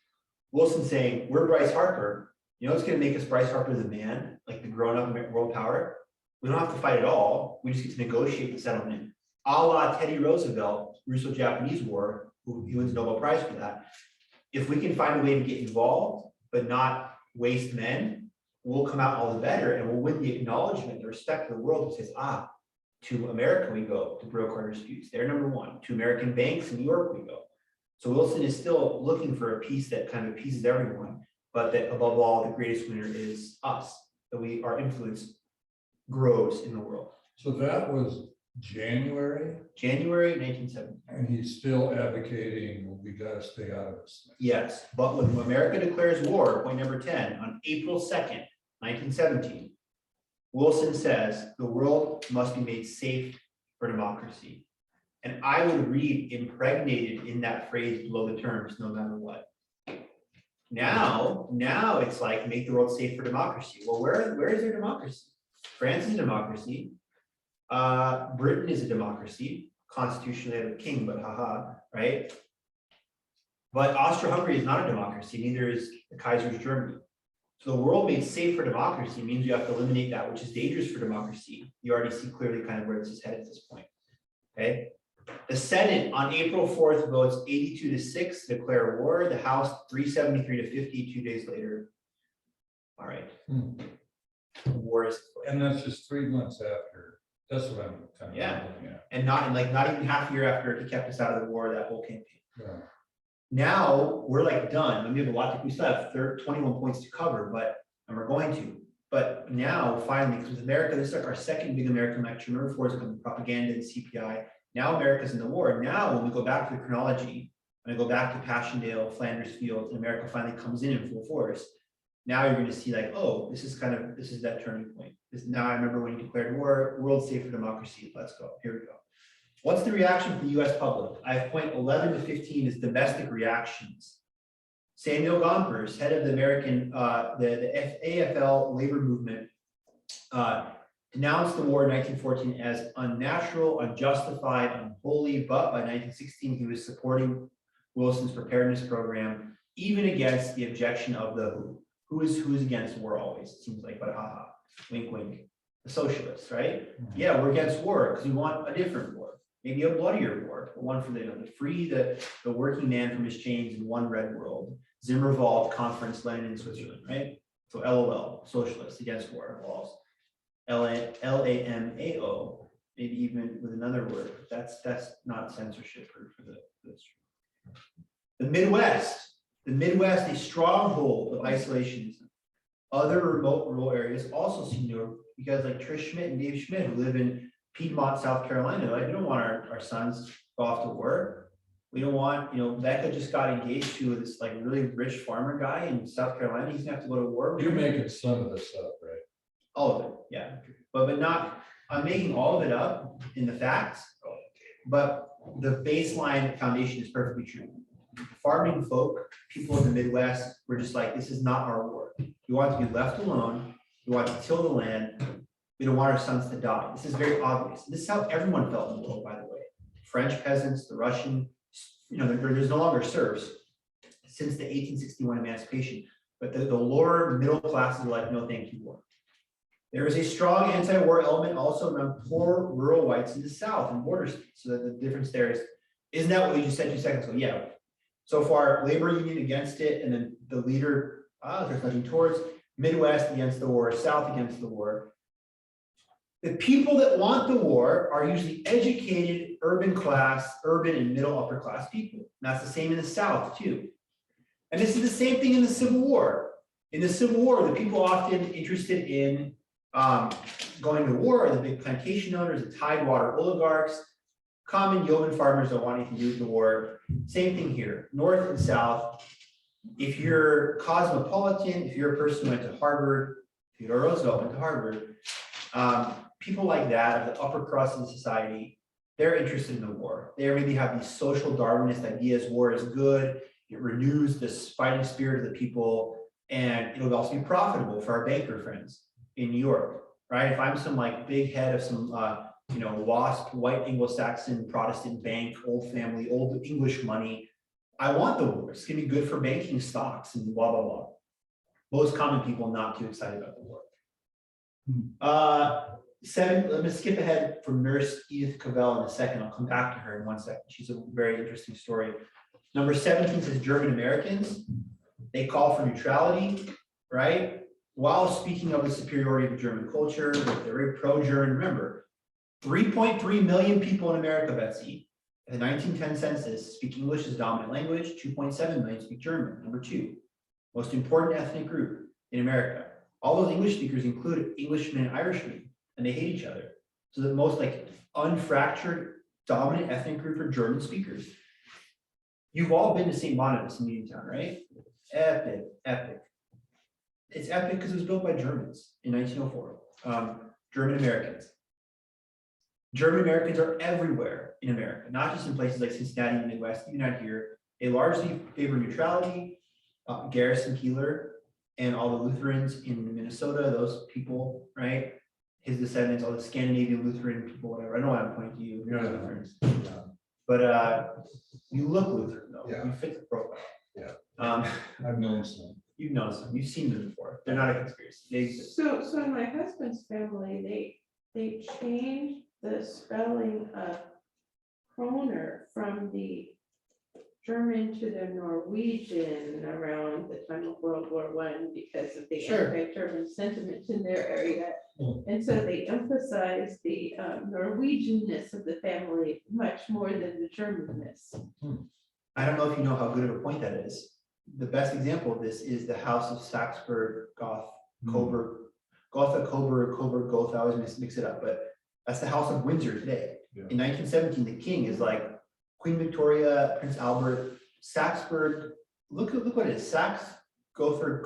Wilson's saying, we're Bryce Harper. You know what's going to make us Bryce Harper the man, like the grown-up world power? We don't have to fight at all. We just get to negotiate the settlement. A la Teddy Roosevelt, Russo-Japanese War, who he wins the Nobel Prize for that. If we can find a way to get involved, but not waste men, we'll come out all the better, and we'll win the acknowledgement, the respect of the world that says, to America we go to broker our disputes. They're number one. To American banks in New York we go. So Wilson is still looking for a peace that kind of appeases everyone, but that above all, the greatest winner is us, that our influence grows in the world. So that was January, 1970. and he's still advocating, well, we gotta stay out of this thing. Yes, but when America declares war, point number 10, on April 2nd, 1917, Wilson says the world must be made safe for democracy. And I would read impregnated in that phrase below the terms, no matter what. Now it's like make the world safe for democracy. Well, where is there democracy? France is a democracy. Britain is a democracy. Constitutionally, they have a king, but haha, right? But Austria-Hungary is not a democracy, neither is the Kaiser's Germany. So the world made safe for democracy means you have to eliminate that which is dangerous for democracy. You already see clearly kind of where this is headed at this point. Okay. The Senate on April 4th votes 82-6 to declare war. The House 373-50 2 days later. All right. The war is. And that's just 3 months after. That's what I'm kind of Yeah. looking at. And not even half a year after he kept us out of the war, that whole campaign. Yeah. Now we're like done. I mean, we have a lot we still have 21 points to cover, and we're going to. But now finally, because with America, this is like our second big American lecture. Remember before it's been propaganda and CPI. Now America's in the war. Now when we go back to the chronology, when I go back to Passchendaele, Flanders Field, and America finally comes in full force. Now you're going to see like, oh, this is that turning point. Now I remember when you declared war, world safe for democracy. Let's go. Here we go. What's the reaction from the US public? I have point 11 to 15 is domestic reactions. Samuel Gompers, head of the American, the AFL labor movement, denounced the war in 1914 as unnatural, unjustified, unholy, but by 1916 he was supporting Wilson's preparedness program, even against the objection of the who's against war always, it seems like, but haha, wink wink, the socialists, right? Yeah, we're against war because we want a different war. Maybe a bloodier war, but one for to free the working man from his chains in one red world. Zimmerwald Conference, Lenin in Switzerland, right? So LOL, socialists against war, walls. LAMAO, maybe even with another word. That's not censorship for this. The Midwest, a stronghold of isolationism. Other remote rural areas also seem to, because like Trish Schmidt and Dave Schmidt, who live in Piedmont, South Carolina, like we don't want our sons to go off to war. We don't want, Becca just got engaged to this like really rich farmer guy in South Carolina. He's gonna have to go to war. You're making some of this up, right? All of it, yeah. But not, I'm making all of it up in the facts, but the baseline foundation is perfectly true. Farming folk, people in the Midwest, were just like, this is not our war. We want to be left alone. We want to till the land. We don't want our sons to die. This is very obvious. This is how everyone felt in the world, by the way. French peasants, the Russian, there's no longer serfs since the 1861 emancipation, but the lower middle classes are like, no, thank you, war. There is a strong anti-war element also among poor rural whites in the South and border states. So that the difference there is, isn't that what we just said 2 seconds ago? Yeah. So far, labor union against it, and then the leader, there's nothing towards Midwest against the war, South against the war. The people that want the war are usually educated, urban and middle upper class people. And that's the same in the South too. And this is the same thing in the Civil War. In the Civil War, the people often interested in going to war are the big plantation owners, the tidewater oligarchs, common yeoman farmers that want anything to do with the war. Same thing here, North and South. If you're cosmopolitan, if you're a person who went to Harvard, Theodore Roosevelt went to Harvard, people like that, of the upper crust of society, they're interested in the war. They maybe have these social Darwinist ideas, war is good, it renews this fighting spirit of the people, and it'll also be profitable for our banker friends in New York, right? If I'm some like big head of some, WASP, white Anglo-Saxon Protestant bank, old family, old English money, I want the war. It's gonna be good for banking stocks and blah, blah, blah. Most common people not too excited about the war. Let me skip ahead from Nurse Edith Cavell in a second. I'll come back to her in 1 second. She's a very interesting story. Number 17 says German Americans. They call for neutrality, right? While speaking of the superiority of the German culture, they're very pro-German. Remember, 3.3 million people in America, Betsy. In the 1910 census, speak English as dominant language. 2.7 million speak German. Number 2, most important ethnic group in America. All those English speakers include Englishmen and Irishmen, and they hate each other. So the most unfractured dominant ethnic group are German speakers. You've all been to St. Boniface in Uniontown, right? Epic. It's epic because it was built by Germans in 1904. German Americans. German Americans are everywhere in America, not just in places like Cincinnati and the Midwest, even out here. They largely favor neutrality. Garrison Keillor and all the Lutherans in Minnesota, those people, right? His descendants, all the Scandinavian Lutheran people, whatever. I know why I'm pointing to you. Yeah. Lutherans. But you look Lutheran though. Yeah. You fit the profile. Yeah. I've known some. You've known some. You've seen them before. They're not a conspiracy. They exist. So in my husband's family, they changed the spelling of kroner from the German to the Norwegian around the time of World War I because of the Sure. anti-German sentiment in their area. Hmm. And so they emphasized the Norwegianness of the family much more than the Germanness. I don't know if you know how good of a point that is. The best example of this is the House of Saxburg, Goth, Coburg, Gotha, Coburg, Goth. I always mix it up, but that's the House of Windsor today. Yeah. In 1917, the king is like Queen Victoria, Prince Albert, Saxburg. Look what it is. Saxe, Gotha,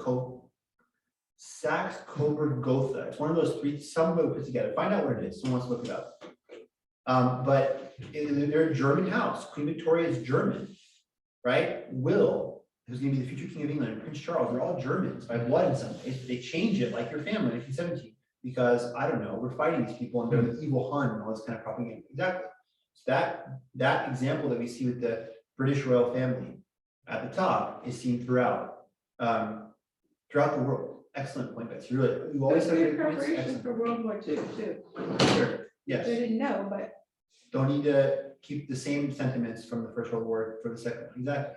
Saxe, Coburg, Gotha. It's one of those three. Somebody put together. Find out what it is. Someone wants to look it up. But they're a German house. Queen Victoria is German, right? Will, who's going to be the future king of England, and Prince Charles, they're all Germans by blood in some ways. But they change it like your family in 1917 because I don't know, we're fighting these people and they're the evil Hun and all this kind of propaganda. Exactly. So that example that we see with the British royal family at the top is seen throughout the world. Excellent point, Betsy. Really, you always have Good great points. preparation Excellent. for World War II too. Sure. I Yes. didn't know, but Don't need to keep the same sentiments from the First World War for the second one. Exactly.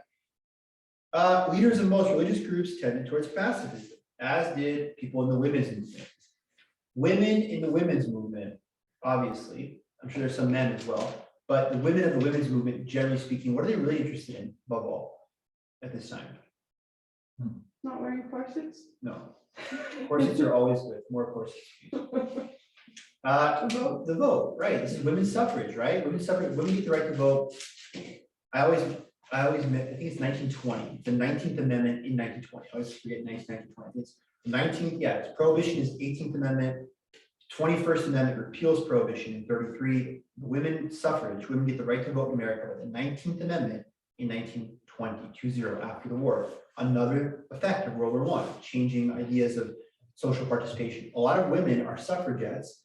Leaders of most religious groups tended towards pacifism, as did people in the women's movement. Women in the women's movement, obviously, I'm sure there's some men as well, but the women of the women's movement, generally speaking, what are they really interested in above all at this time? not wearing corsets. No. Corsets are always good, more corsets. The vote, right? This is women's suffrage, right? Women's suffrage, women get the right to vote. I always admit, I think it's 1920, the 19th Amendment in 1920. I always forget 1920. It's 19th, yeah, it's prohibition is 18th Amendment. 21st Amendment repeals prohibition in 33. Women's suffrage, women get the right to vote in America, but the 19th Amendment in 1920, after the war. Another effect of World War I, changing ideas of social participation. A lot of women are suffragettes.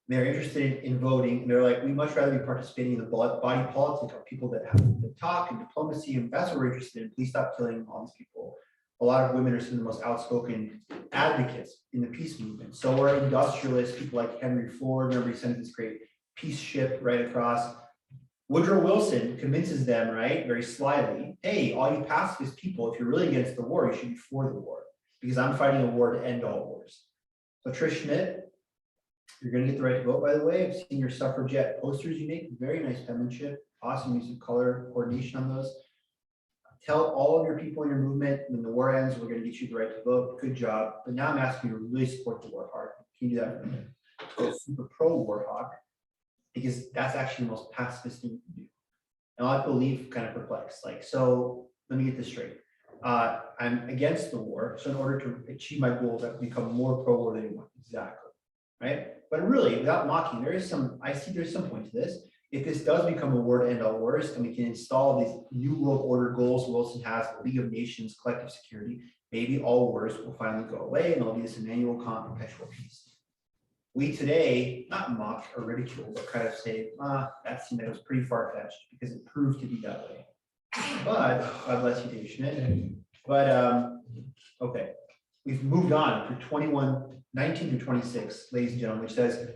They're interested in voting, and they're like, we much rather be participating in the body politic of people that have the talk and diplomacy, and that's what we're interested in. Please stop killing all these people. A lot of women are some of the most outspoken advocates in the peace movement. So are industrialists, people like Henry Ford. Remember, he sent this great peace ship right across. Woodrow Wilson convinces them, right, very slyly, hey, all you pacifist people, if you're really against the war, you should be for the war, because I'm fighting a war to end all wars. So Trish Schmidt, you're going to get the right to vote, by the way. I've seen your suffragette posters you make, very nice penmanship, awesome use of color coordination on those. Tell all of your people in your movement, when the war ends, we're going to get you the right to vote. Good job. But now I'm asking you to really support the war hard. Can you do that for me? Go super pro war hawk, because that's actually the most pacifist thing you can do. And a lot of people leave kind of perplexed. Like, so let me get this straight. I'm against the war. So in order to achieve my goals, I have to become more pro-war than anyone. Exactly. Right? But really, without mocking, there's some point to this. If this does become a war to end all wars, and we can install these new world order goals Wilson has, the League of Nations, collective security, maybe all wars will finally go away and there'll be this Emmanuel Kant perpetual peace. We today, not mock or ridicule, but kind of say, that seemed like it was pretty far-fetched because it proved to be that way. But, God bless you, Dave Schmidt. But, okay, we've moved on to 19 to 26, ladies and gentlemen, which says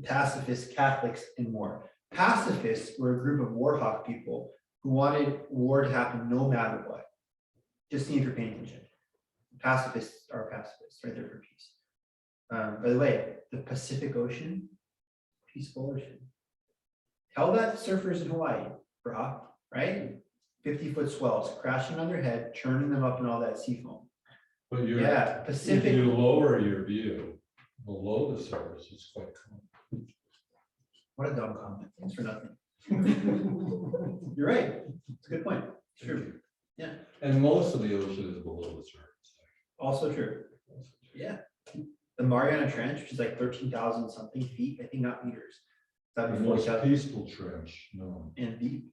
pacifists, Catholics, and more. Pacifists were a group of war hawk people who wanted war to happen no matter what. Just seeing if you're paying attention. Pacifists are pacifists, right there for peace. By the way, the Pacific Ocean, peaceful ocean. Tell that surfers in Hawaii, brah, right? 50-foot swells crashing on their head, churning them up and all that sea foam. But you're, Yeah, if Pacific. you lower your view below the surface, it's quite calm. What a dumb comment. Thanks for nothing. You're right. It's a good point. It's true. Yeah. And most of the ocean is below the surface. Also true. Yeah. The Mariana Trench, which is like 13,000 something feet, I think, not meters. The That'd be most 40,000 peaceful trench, no. and deep.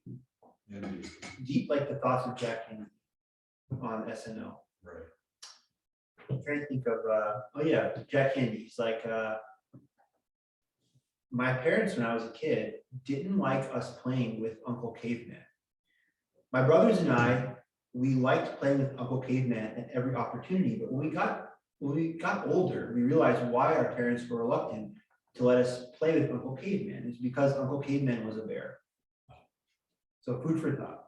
Indeed. Deep like the thoughts of Jack Kennedy on SNL. Right. I'm trying to think of oh yeah, Jack Kennedy. He's like my parents, when I was a kid, didn't like us playing with Uncle Caveman. My brothers and I, we liked playing with Uncle Caveman at every opportunity, but when we got older, we realized why our parents were reluctant to let us play with Uncle Caveman. It's because Uncle Caveman was a bear. So food for thought.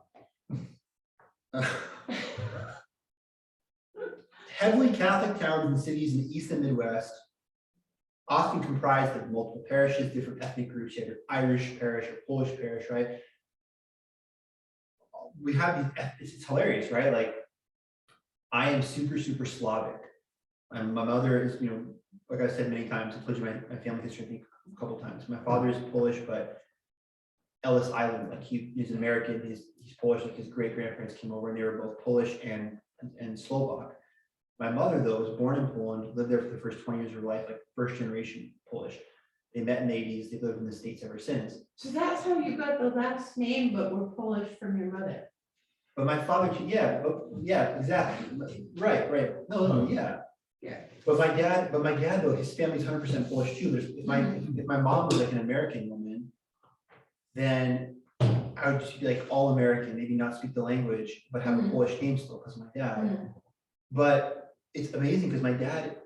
Heavily Catholic towns and cities in the East and Midwest, often comprised of multiple parishes, different ethnic groups. You have your Irish parish or Polish parish, right? We have these, it's hilarious, right? Like, I am super Slavic. And my mother is, like I said many times, I told you my family history, I think a couple times. My father is Polish, but Ellis Island, like he's an American, he's Polish, like his great grandparents came over and they were both Polish and Slovak. My mother, though, was born in Poland, lived there for the first 20 years of her life, like first generation Polish. They met in the 80s, they've lived in the States ever since. So that's how you got the last name, but were Polish from your mother. But my father, yeah, exactly. Right. No, yeah. Yeah. But my dad, though, his family's 100% Polish too. If my mom was like an American woman, then I would just be like all American, maybe not speak the language, but have a Polish name still because of my dad. But it's amazing because my dad,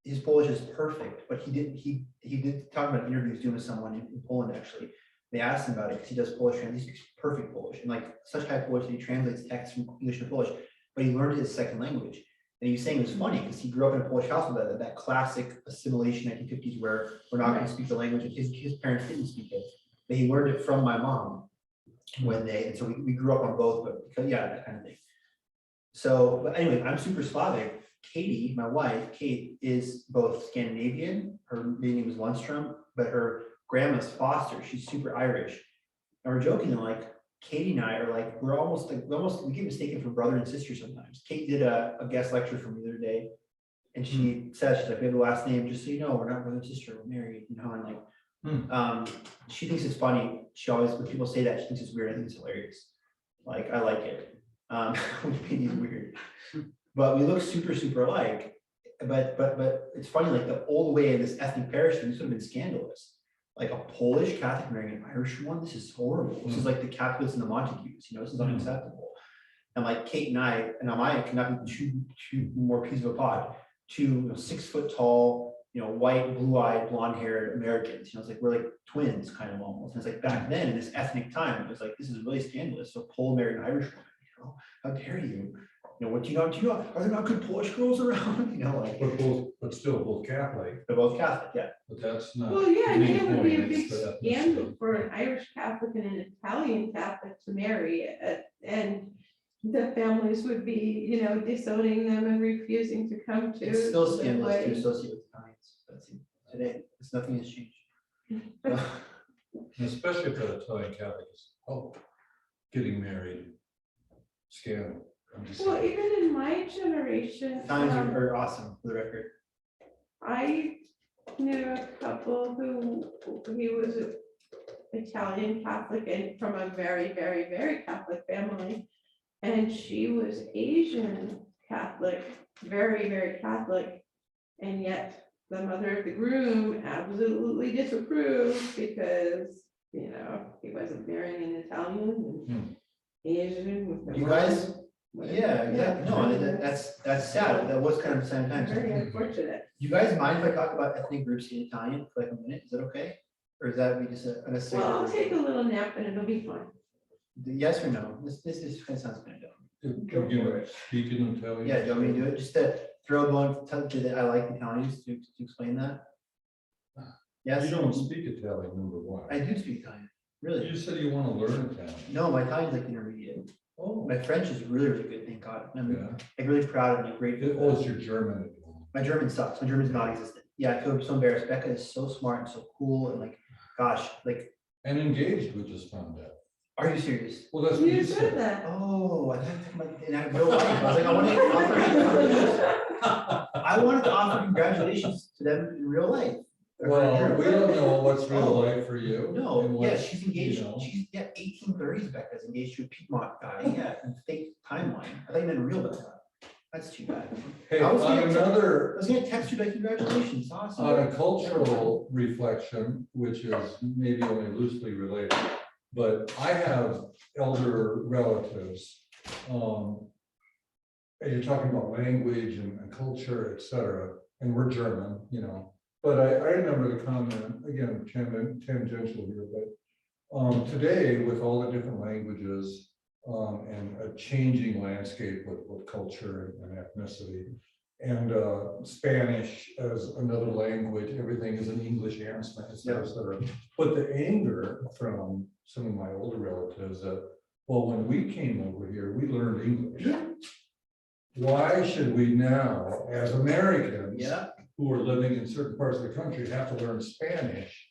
his Polish is perfect, but he did talk about an interview he was doing with someone in Poland actually. They asked him about it because he does Polish and he speaks perfect Polish and like such high Polish that he translates text from English to Polish, but he learned his second language. And he was saying it was funny because he grew up in a Polish household, that classic assimilation 1950s where we're not going to speak the language and his parents didn't speak it. But he learned it from my mom and so we grew up on both, but because, yeah, that kind of thing. So, but anyway, I'm super Slavic. Katie, my wife, Kate, is both Scandinavian, her maiden name is Lundstrom, but her grandma's Foster, she's super Irish. And we're joking, like, Katie and I are like, we get mistaken for brother and sister sometimes. Kate did a guest lecture for me the other day, and she said, she's like, we have the last name, just so you know, we're not brother and sister, we're married, and like, she thinks it's funny. She always, when people say that, she thinks it's weird. I think it's hilarious. Like, I like it. Maybe it's weird, but we look super alike. But it's funny, like all the way in this ethnic parish thing, this would have been scandalous. Like a Polish Catholic marrying an Irish one, this is horrible. This is like the Catholics and the Montagues, this is unacceptable. And like Kate and I cannot be two more pieces of a pod, two 6 foot tall, white, blue-eyed, blonde-haired Americans. It's like we're like twins, kind of almost. And it's like back then in this ethnic time, it was like this is really scandalous. So Pole married an Irish woman. How dare you? What do you know? Are there not good Polish girls around? Like. But still both Catholic. They're both Catholic, yeah. But that's not. Well, yeah, I mean, it would be a the big point, it's the scandal ethnicity. for an Irish Catholic and an Italian Catholic to marry, and the families would be, disowning them and refusing to come to. It's still the scandalous to wedding. associate with Italians. That's it. Today, nothing has changed. And especially if an Italian Catholic is, getting married, scandal. I'm just Well, saying. even in my generation, Italians are awesome, for the record. I knew a couple who he was an Italian Catholic and from a very Catholic family. And she was Asian Catholic, very Catholic. And yet the mother of the groom absolutely disapproved because, he wasn't marrying an Italian and Asian. With You guys, yeah, exactly. No, that's sad. That was kind of the same time. Very unfortunate. Do you guys mind if I talk about ethnic groups in Italian for like a minute? Is that okay? Or is that be just a necessary? Well, I'll take a little nap and it'll be fun. Yes or no? This kind of sounds kind of dumb. Can you speak in Italian? Yeah, do you want me to do it? Just to throw a bone, tell you that I like Italians to explain that. Yes. You don't speak Italian, number one. I do speak Italian, really. You said you want to learn Italian. No, my Italian's like intermediate. Oh, My French is really good, thank God. I'm yeah. like really proud of me, grateful. Oh, it's your German. My German sucks. My German's non-existent. Yeah, I feel so embarrassed. Becca is so smart and so cool and like, gosh, like, And engaged, we just found out. are you serious? Well, that's what You you said said. that. Oh, I thought you were talking about in real life. I was like, I wanted to offer, I wanted to offer congratulations to them in real life. Well, we don't know what's real life for you. No, and yeah, what, she's engaged. you know. She's 1830s. Becca's engaged to a Piedmont guy. Yeah, and fake timeline. I thought you meant real Becca. That's too bad. Hey, I was on gonna- I another, was gonna text you like, congratulations, awesome. on a cultural reflection, which is maybe only loosely related, but I have elder relatives. And you're talking about language and culture, et cetera, and we're German, you know. But I remember the comment, again, tangential here, but today with all the different languages and a changing landscape with culture and ethnicity, and Spanish as another language, everything is in English and Spanish, et cetera, et cetera. But the anger from some of my older relatives that, well, when we came over here, we learned English. Why should we now, as Americans, Yeah, who are living in certain parts of the country, have to learn Spanish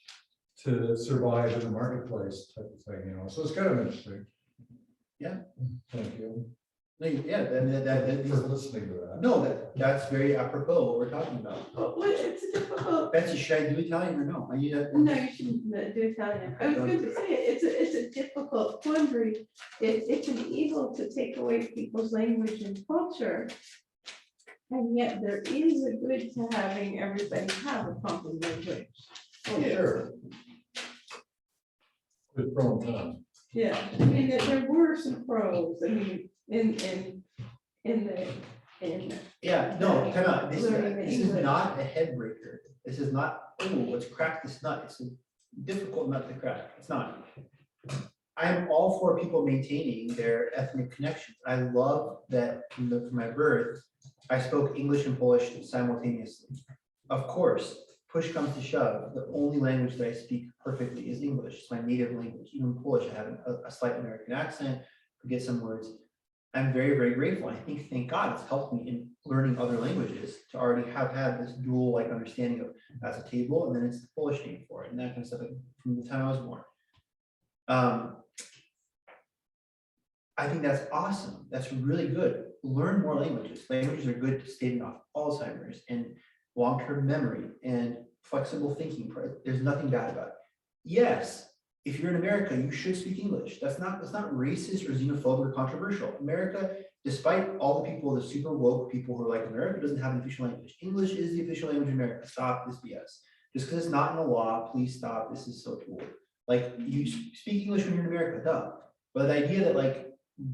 to survive in the marketplace type of thing, you know? So it's kind of interesting. Yeah. Thank you yeah, for listening to that. no, that's very apropos what we're talking about. But what, it's a difficult, Betsy, should I do Italian or no? Are you? no, you shouldn't do Italian. I was going to say, it's a difficult quandary. It's an evil to take away people's language and culture. And yet there is a good to having everybody have a common language. Oh, sure. Good pro and con. Yeah, I mean, there were some pros, I mean, in Yeah, no, come on, this Learning is English. not a head breaker. This is not, oh, let's crack this nut. It's a difficult nut to crack. It's not. I am all for people maintaining their ethnic connections. I love that from my birth, I spoke English and Polish simultaneously. Of course, push comes to shove, the only language that I speak perfectly is English. It's my native language. Even Polish, I have a slight American accent, forget some words. I'm very, very grateful. I think, thank God, it's helped me in learning other languages to already have had this dual like understanding of that's a table, and then it's the Polish name for it, and that kind of stuff from the time I was born. I think that's awesome. That's really good. Learn more languages. Languages are good to staving off Alzheimer's and long-term memory and flexible thinking. There's nothing bad about it. Yes, if you're in America, you should speak English. That's not racist or xenophobic or controversial. America, despite all the people, the super woke people who are like, America doesn't have an official language. English is the official language in America. Stop this BS. Just because it's not in the law, please stop. This is so cool. Like, you speak English when you're in America, duh. But the idea that like,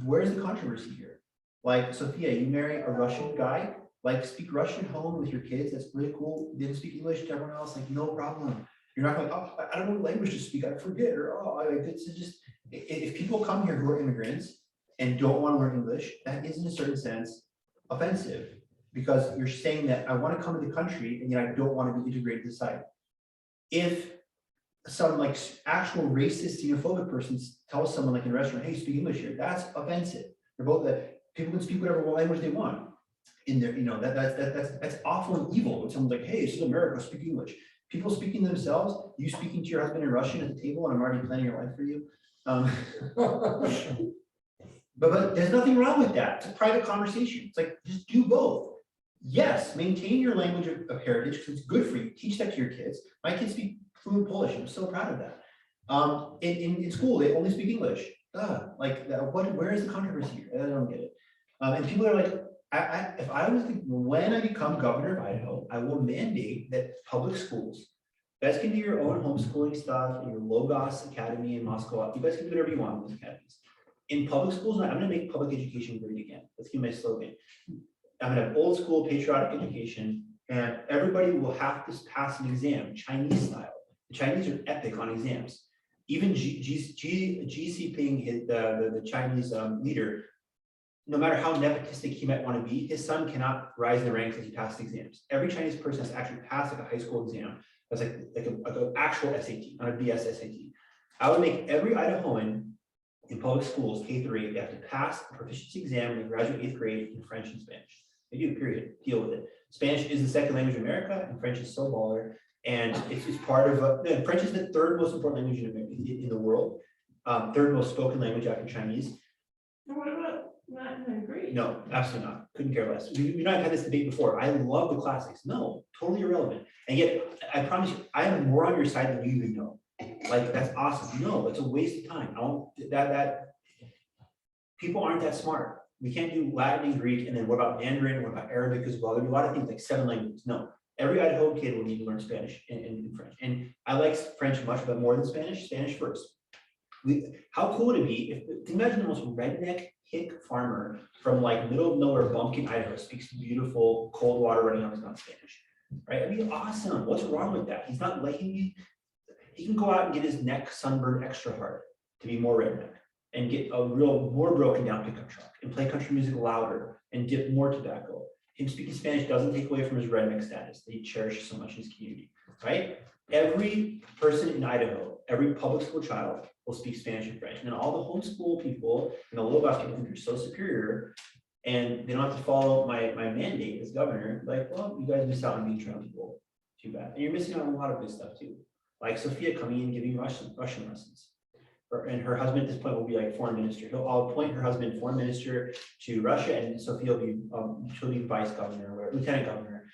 where's the controversy here? Like, Sophia, you marry a Russian guy, like speak Russian at home with your kids. That's really cool. Didn't speak English to everyone else, like no problem. You're not like, oh, I don't know what language to speak, I forget, or oh, it's just, if people come here who are immigrants and don't want to learn English, that is in a certain sense offensive, because you're saying that I want to come to the country and yet I don't want to be integrated to society. If some like actual racist, xenophobic person tells someone like in a restaurant, hey, speak English here, that's offensive. They're both that people can speak whatever language they want in there, you know, that's awful and evil when someone's like, hey, this is America, speak English. People speaking themselves, you speaking to your husband in Russian at the table, and I'm already planning your life for you. But there's nothing wrong with that. It's a private conversation. It's like, just do both. Yes, maintain your language of heritage because it's good for you. Teach that to your kids. My kids speak fluent Polish. I'm so proud of that. In school, they only speak English. Like, where is the controversy here? I don't get it. And people are like, if I was when I become governor of Idaho, I will mandate that public schools, you guys can do your own homeschooling stuff in your Logos Academy in Moscow. You guys can do whatever you want in those academies. In public schools, I'm going to make public education great again. Let's give my slogan. I'm going to have old school patriotic education, and everybody will have to pass an exam, Chinese style. The Chinese are epic on exams. Even Xi Jinping, the Chinese leader, no matter how nepotistic he might want to be, his son cannot rise in the ranks as he passes exams. Every Chinese person has to actually pass like a high school exam. That's like an actual SAT, not a BS SAT. I would make every Idahoan in public schools, K through 8, they have to pass a proficiency exam when they graduate 8th grade in French and Spanish. They do, period. Deal with it. Spanish is the second language in America, and French is so baller. And it's part of French is the third most important language in the world, third most spoken language after Chinese. what about Latin and Greek? No, absolutely not. Couldn't care less. We not had this debate before. I love the classics. No, totally irrelevant. And yet, I promise you, I am more on your side than you even know. Like, that's awesome. No, it's a waste of time. I don't, that people aren't that smart. we can't do Latin and Greek, and then what about Mandarin, what about Arabic as well? There'd be a lot of things like 7 languages. No, every Idaho kid will need to learn Spanish and French. And I like French much, but more than Spanish, Spanish first. How cool would it be if, can you imagine the most redneck hick farmer from like middle of nowhere bumpkin, Idaho, speaks beautiful cold water running off his mouth Spanish, right? That'd be awesome. What's wrong with that? He's not like, he can go out and get his neck sunburned extra hard to be more redneck and get a real more broken down pickup truck and play country music louder and dip more tobacco. Him speaking Spanish doesn't take away from his redneck status that he cherishes so much in his community, right? Every person in Idaho, every public school child will speak Spanish and French. And then all the homeschool people and the low people think they're so superior and they don't have to follow my mandate as governor. Like, well, you guys miss out on being trilingual. Too bad. And you're missing out on a lot of good stuff too. Like Sophia coming in and giving Russian lessons. And her husband at this point will be like foreign minister. I'll appoint her husband foreign minister to Russia, and Sophia will be she'll be vice governor or lieutenant governor.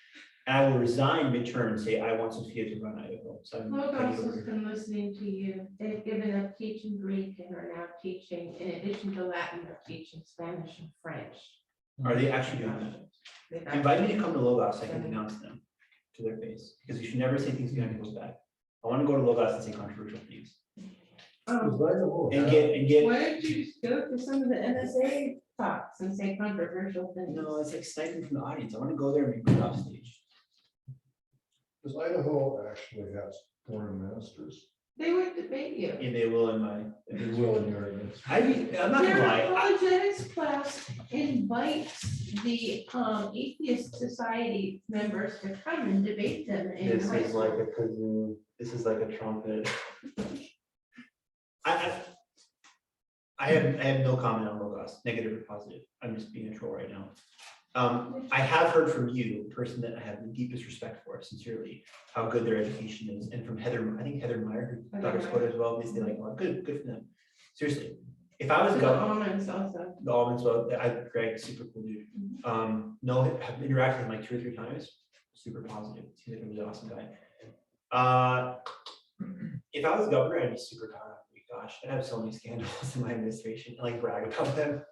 And I will resign midterm and say I want Sophia to run Idaho. So I'm Logos taking has over. been listening to you. They've given up teaching Greek and are now teaching, in addition to Latin, they're teaching Spanish and French. Are they actually doing that? They've Invite me to come to Logos. I can denounce them to their face because you should never say things behind people's back. I want to go to Logos and say controversial things and get. Why don't you just go to some of the NSA talks and say controversial things? No, it's like sniping from the audience. I want to go there and be good off stage. Does Idaho actually have foreign ministers? They would debate you. And they will in my. They will in your events. I'm not gonna Their lie. apologetics class invites the atheist society members to come and debate them in high school. a kazoo. This is like a trumpet. I have no comment on Logos, negative or positive. I'm just being a troll right now. I have heard from you, the person that I have the deepest respect for, sincerely, how good their education is, and from Heather, I think Heather Meyer, who got her quote as well. They say like, well, good for them. Seriously, if I was The governor, almonds also. the almonds, well, Greg, super cool dude. No, I've interacted with him like 2 or 3 times. Super positive. Seems like a really awesome guy. If I was governor, I'd be super proud of him. Gosh, I'd have so many scandals in my administration and like brag about them.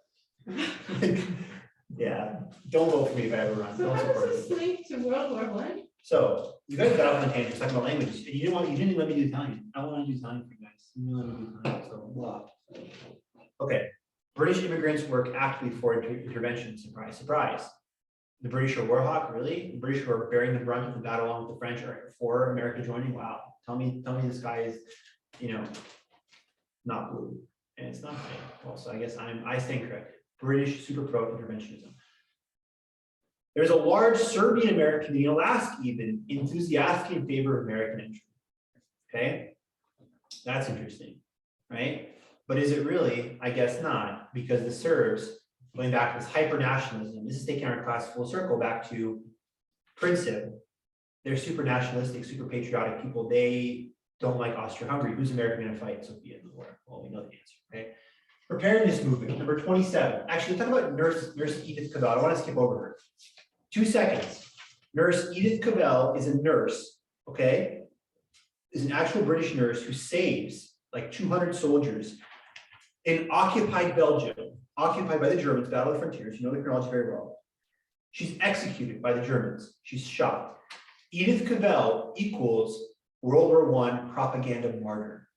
Yeah, don't vote for me if I ever run. So Don't how support does this me. link to World War One? So you guys got off on a tangent talking about languages, and you didn't even let me do Italian. I want to do Italian for you guys. You didn't let me do Italian, so blah. Okay, British immigrants work actively for intervention. Surprise, surprise. The British are war hawk, really? The British are bearing the brunt of the battle along with the French are for America joining. Wow, tell me this guy is, not blue, and it's not right. Well, so I guess I stand corrected. British super pro interventionism. There's a large Serbian American community in Alaska, even enthusiastic in favor of American entry. Okay, that's interesting, right? But is it really? I guess not, because the Serbs, going back to this hyper nationalism, this is taking our class full circle back to Princip. They're super nationalistic, super patriotic people. They don't like Austria-Hungary. Who's America going to fight Sophia in the war? Well, we know the answer, okay? Preparedness Movement, number 27. Actually, let's talk about Nurse Edith Cavell. I want to skip over her. 2 seconds. Nurse Edith Cavell is a nurse, okay? Is an actual British nurse who saves like 200 soldiers in occupied Belgium, occupied by the Germans, Battle of the Frontiers. You know the chronology very well. She's executed by the Germans. She's shot. Edith Cavell equals World War I propaganda martyr.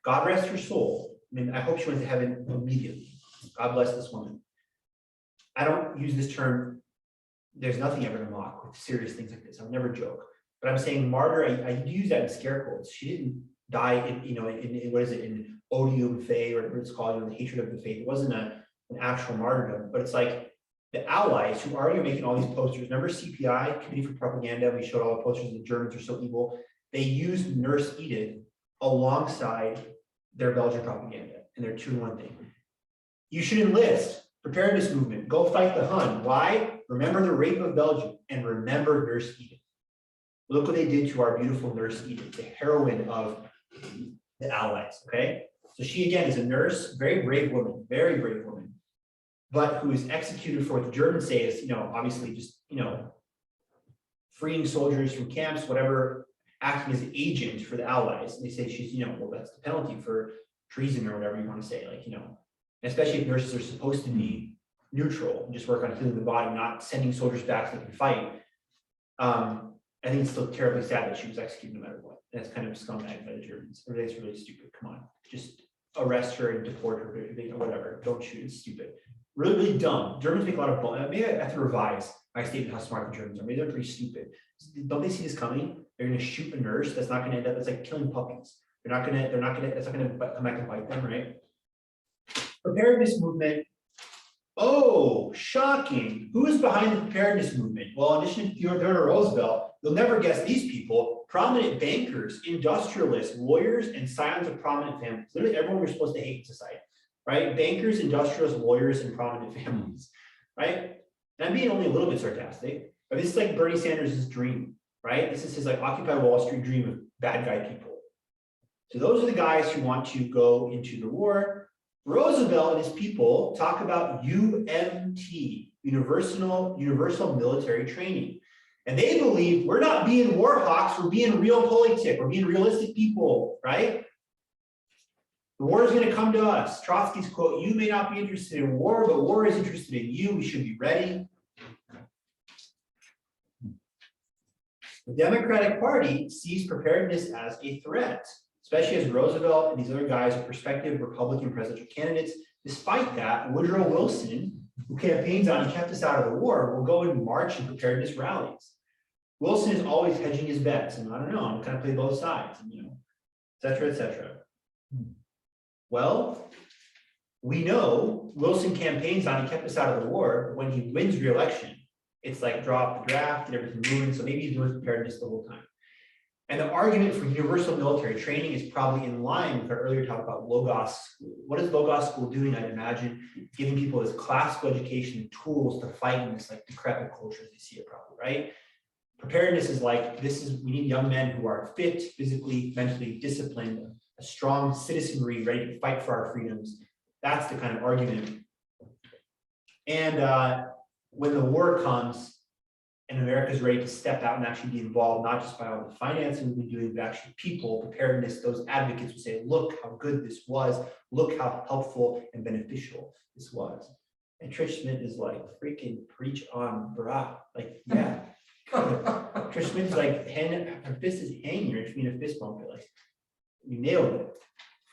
God rest her soul. I mean, I hope she went to heaven immediately. God bless this woman. I don't use this term. There's nothing ever to mock with serious things like this. I would never joke. But I'm saying martyr, I use that in scare quotes. She didn't die in what is it, in odium fey, or whatever it's called, the hatred of the faith. It wasn't an actual martyrdom, but it's like the Allies who are making all these posters. Remember CPI, Committee for Propaganda? We showed all the posters, the Germans are so evil. They used Nurse Edith alongside their Belgian propaganda, and they're 2-in-1 thing. You should enlist. Preparedness Movement. Go fight the Hun. Why? Remember the rape of Belgium and remember Nurse Edith. Look what they did to our beautiful Nurse Edith, the heroine of the Allies. Okay, so she again is a nurse, very brave woman, but who is executed for what the Germans say is, obviously just freeing soldiers from camps, whatever, acting as an agent for the Allies. And they say she's, well, that's the penalty for treason or whatever you want to say, especially if nurses are supposed to be neutral, and just work on healing the body, not sending soldiers back so they can fight. I think it's still terribly sad that she was executed no matter what. That's kind of scumbag by the Germans. Everything's really stupid. Come on, just arrest her and deport her, or whatever. Don't shoot. It's stupid. Really, really dumb. Germans make a lot of maybe I have to revise my statement how smart the Germans are. Maybe they're pretty stupid. Don't they see this coming? They're going to shoot a nurse. That's not going to end up. It's like killing puppies. That's not going to come back and bite them, right? Preparedness movement. Oh, shocking. Who is behind the preparedness movement? Well, in addition to Theodore Roosevelt, you'll never guess these people: prominent bankers, industrialists, lawyers, and scions of prominent families. Literally everyone we're supposed to hate in society, right? Bankers, industrialists, lawyers, and prominent families, right? And I'm being only a little bit sarcastic, but this is like Bernie Sanders' dream, right? This is his like Occupy Wall Street dream of bad guy people. So those are the guys who want to go into the war. Roosevelt and his people talk about UMT, Universal Military Training. And they believe we're not being war hawks, we're being realpolitik, we're being realistic people, right? The war is going to come to us. Trotsky's quote, "You may not be interested in war, but war is interested in you. We should be ready." The Democratic Party sees preparedness as a threat, especially as Roosevelt and these other guys are prospective Republican presidential candidates. Despite that, Woodrow Wilson, who campaigns on and kept us out of the war, will go and march in preparedness rallies. Wilson is always hedging his bets, and I don't know, I'm kind of play both sides, and, et cetera, et cetera. Well, we know Wilson campaigns on and kept us out of the war. When he wins re-election, it's like drop the draft and everything moving. So maybe he's doing preparedness the whole time. And the argument for universal military training is probably in line with our earlier talk about Logos School. What is Logos School doing? I'd imagine giving people this classical education and tools to fight in this like decrepit culture as they see it probably, right? Preparedness is like, we need young men who are fit, physically, mentally disciplined, a strong citizenry ready to fight for our freedoms. That's the kind of argument. And when the war comes and America's ready to step out and actually be involved, not just by all the financing we've been doing, but actually people, preparedness, those advocates will say, look how good this was, look how helpful and beneficial this was. And Trish Smith is like, freaking preach on, brah. Like, yeah. Trish Smith's like, her fist is hanging, or between a fist bump, like, you nailed it.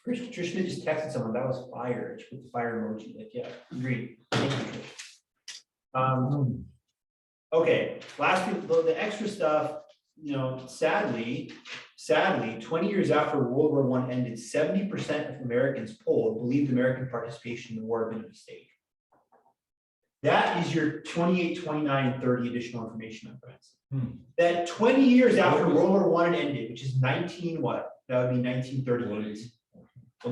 Trish Smith just texted someone, that was fire. She put the fire emoji, like, yeah, agreed. Thank you, Trish. Okay, last week, the extra stuff, sadly, 20 years after World War I ended, 70% of Americans polled believed American participation in the war had been a mistake. That is your 28, 29, and 30 additional information, my friends. That 20 years after World War I ended, which is 19 what? That would be 1938.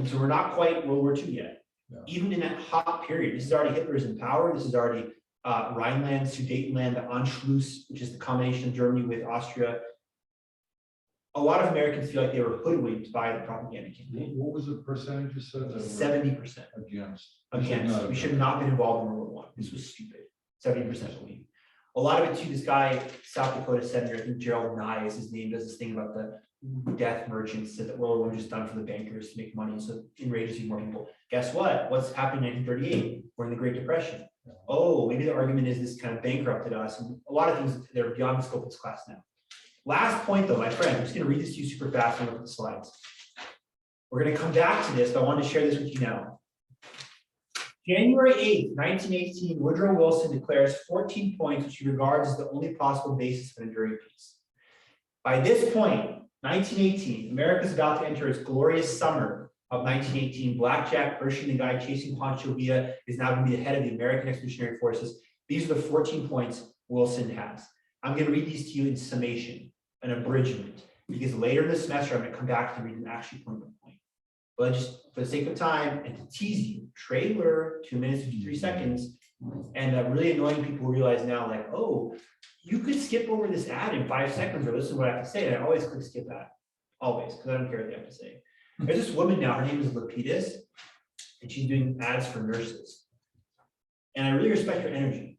So we're not quite World War II yet. Yeah. Even in that hot period, this is already Hitler's in power. This is already Rhineland, Sudetenland, the Anschluss, which is the combination of Germany with Austria. A lot of Americans feel like they were hoodwinked by the propaganda campaign. What was the percentage you said? 70% Against. We should not have been involved in World War I. This was stupid. 70% believe. A lot of it too, this guy, South Dakota Senator, I think Gerald Nye is his name, does this thing about the death merchants, said that World War I was just done for the bankers to make money, so it enrages even more people. Guess what? What's happened in 1938? We're in the Great Depression. Oh, maybe the argument is this kind of bankrupted us. And a lot of things that are beyond the scope of this class now. Last point though, my friend, I'm just going to read this to you super fast and look at the slides. We're going to come back to this, but I wanted to share this with you now. January 8th, 1918, Woodrow Wilson declares 14 points, which he regards as the only possible basis of an enduring peace. By this point, 1918, America is about to enter its glorious summer of 1918. Blackjack Pershing, the guy chasing Pancho Villa, is now going to be the head of the American Expeditionary Forces. These are the 14 points Wilson has. I'm going to read these to you in summation, an abridgment, because later in the semester, I'm going to come back and read them actually point by point. But just for the sake of time and to tease you, trailer, 2 minutes, 53 seconds, and really annoying people who realize now, like, oh, you could skip over this ad in 5 seconds or listen to what I have to say. And I always click skip ad, always, because I don't care what they have to say. There's this woman now, her name is Lapidus, and she's doing ads for nurses. And I really respect her energy.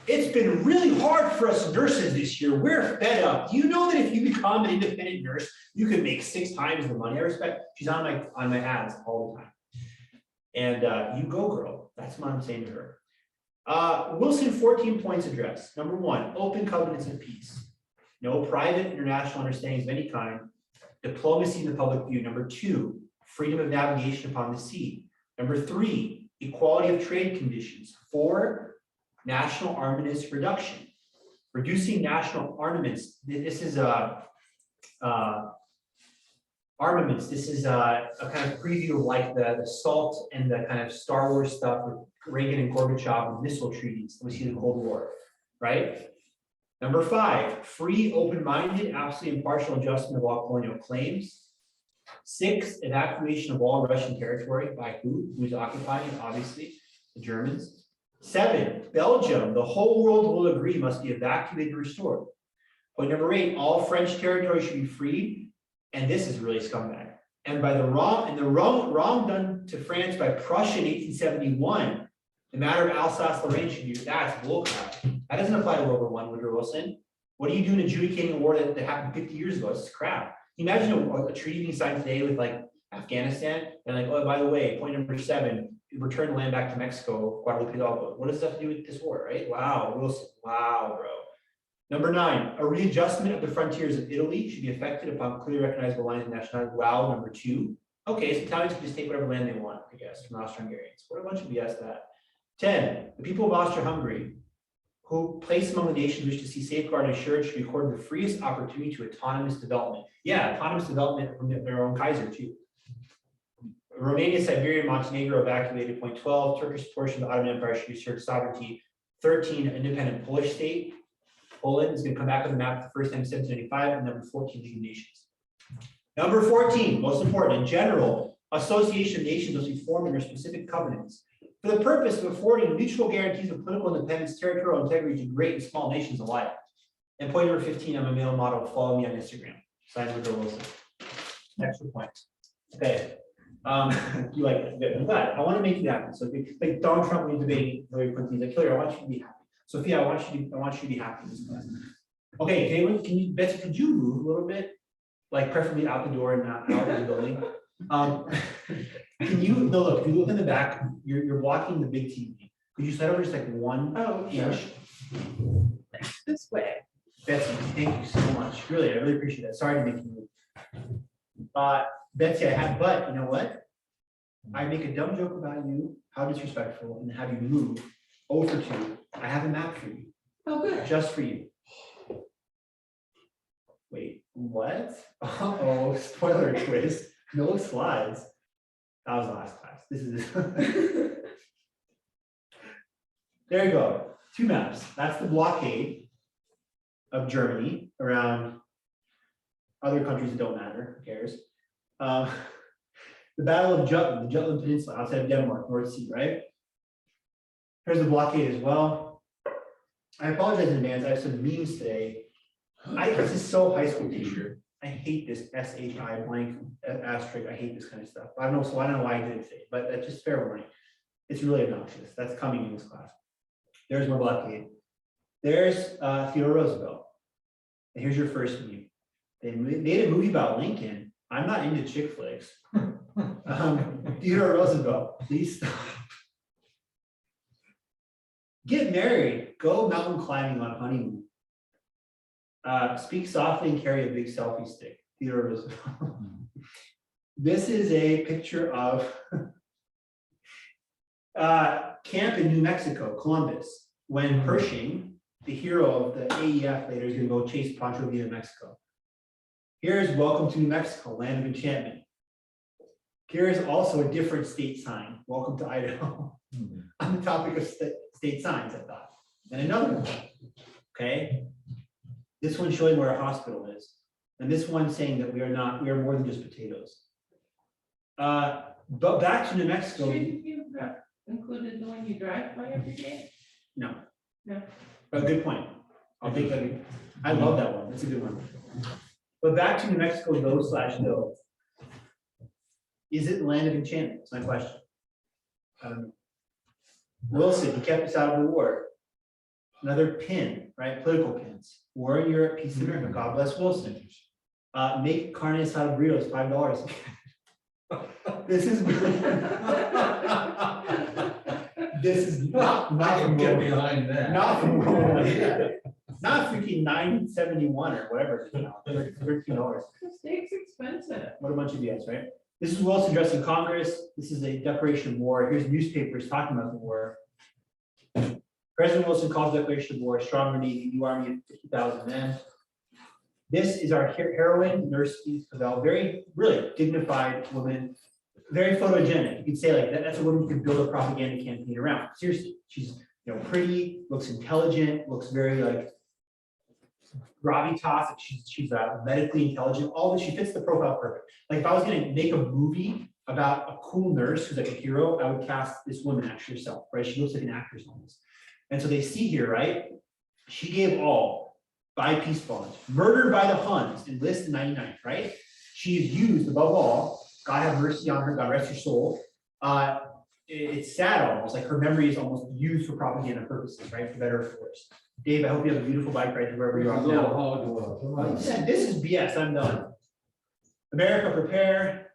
It's been really hard for us nurses this year. We're fed up. Do you know that if you become an independent nurse, you could make 6 times the money? I respect, she's on my ads all the time. And you go, girl. That's what I'm saying to her. Wilson 14 points address. Number 1, open covenants of peace. No private international understandings of any kind. Diplomacy in the public view. Number 2, freedom of navigation upon the sea. Number 3, equality of trade conditions. 4, national armaments reduction. Reducing national armaments. This is armaments. This is a kind of preview of like the SALT and the kind of Star Wars stuff with Reagan and Gorbachev and missile treaties. We see the Cold War, right? Number 5, free, open-minded, absolutely impartial adjustment of all colonial claims. 6, evacuation of all Russian territory by who? Who's occupying it? Obviously, the Germans. 7, Belgium, the whole world will agree, must be evacuated and restored. Point number 8, all French territory should be freed. And this is really scumbag. And by the wrong done to France by Prussia in 1871, the matter of Alsace-Lorraine should be, that's bullcrap. That doesn't apply to World War I, Woodrow Wilson. What are you doing adjudicating a war that happened 50 years ago? This is crap. Imagine a treaty being signed today with like Afghanistan, and like, oh, by the way, point number 7, return land back to Mexico, Guadalupe Hidalgo. What does that have to do with this war, right? Wow, Wilson, wow, bro. Number 9, a readjustment of the frontiers of Italy should be effected upon clearly recognizable lines of nationality. Wow, number 2. Okay, so Italians can just take whatever land they want, I guess, from Austro-Hungarians. What a bunch of BS that. 10, the people of Austria-Hungary, who place among the nations wish to see safeguarded and assured, should be accorded the freest opportunity to autonomous development. Yeah, autonomous development from their own Kaiser too. Romania, Siberia, Montenegro evacuated. Point 12, Turkish portion of the Ottoman Empire should be assured sovereignty. 13, independent Polish state. Poland is going to come back on the map for the first time in 1795. And number 14, League of Nations. Number 14, most important, in general, association of nations must be formed under specific covenants for the purpose of affording mutual guarantees of political independence, territorial integrity to great and small nations alike. And point number 15, I'm a male model. Follow me on Instagram. Signed Woodrow Wilson. Extra point. Okay. You like it? Good. I'm glad. I want to make you happy. So, like Donald Trump when he's debating Hillary Clinton, he's like, Hillary, I want you to be happy. Sophia, I want you to be happy in this class. Okay, can you, Betsy, could you move a little bit? Like preferably out the door and not out of the building. Can you, no, look, if you look in the back, you're blocking the big TV. Could you slide over just like 1 inch? This way. Betsy, thank you so much. Really, I really appreciate that. Sorry to make you move. Betsy, but you know what? I make a dumb joke about you, how disrespectful, and have you move over to, I have a map for you. Oh, good. Just for you. Wait, what? Oh, spoiler twist. No slides. That was the last class. This is there you go. 2 maps. That's the blockade of Germany around other countries that don't matter. Who cares? The Battle of Jutland, the Jutland Peninsula outside of Denmark, North Sea, right? Here's the blockade as well. I apologize in advance. I have some memes today. This is so high school teacher. I hate this SHI blank asterisk. I hate this kind of stuff. I don't know, so I don't know why I did it today, but that's just fair warning. It's really obnoxious. That's coming in this class. There's more blockade. There's Theodore Roosevelt. And here's your first meme. They made a movie about Lincoln. I'm not into chick flicks. Theodore Roosevelt, please stop. Get married. Go mountain climbing on honeymoon. Speak softly and carry a big selfie stick. Theodore Roosevelt. This is a picture of camp in New Mexico, Columbus, when Pershing, the hero of the AEF later, is going to go chase Pancho Villa in Mexico. Here's Welcome to New Mexico, Land of Enchantment. Here is also a different state sign, Welcome to Idaho. On the topic of state signs, I thought. And another one, okay? This one showing where a hospital is. And this one saying that we are more than just potatoes. But back to New Mexico. Shouldn't you have included the one you drive by every day? No. No. But good point. I'll take that. I love that one. That's a good one. But back to New Mexico, though/no. Is it the land of enchantment? That's my question. I don't know. Wilson, he kept us out of the war. Another pin, right? Political pins. War in Europe, peace in America. God bless Wilson. Make carne asada burritos, $5. This is This is not I from can get World- behind that. not from World War II. Not freaking 971 or whatever, it's now, $13. The steak's expensive. What a bunch of BS, right? This is Wilson addressing Congress. This is a declaration of war. Here's newspapers talking about the war. President Wilson calls the declaration of war, a stronger Navy, new army of 50,000 men. This is our heroine, Nurse Edith Cavell, very, really dignified woman, very photogenic. You could say like that, that's a woman you can build a propaganda campaign around. Seriously, she's pretty, looks intelligent, looks very like gravitas, like she's medically intelligent, all that, she fits the profile perfect. Like if I was gonna make a movie about a cool nurse who's like a hero, I would cast this woman actually herself, right? She looks like an actress almost. And so they see here, right? She gave all by peace bonds, murdered by the Huns, enlisted in 99, right? She is used above all, God have mercy on her, God rest her soul. It's sad almost, like her memory is almost used for propaganda purposes, right? For better or for worse. Dave, I hope you have a beautiful bike ride to wherever you are Little now. hog, come on. This is BS, I'm done. America, prepare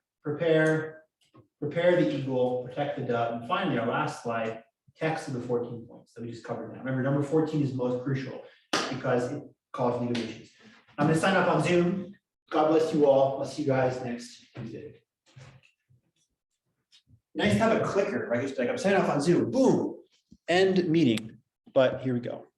the eagle, protect the dove, and finally, our last slide, text of the 14 points that we just covered now. Remember, number 14 is most crucial because it calls legal issues. I'm gonna sign off on Zoom. God bless you all. I'll see you guys next Tuesday. Nice to have a clicker, right? Just like I'm signing off on Zoom, boom, end meeting. But here we go.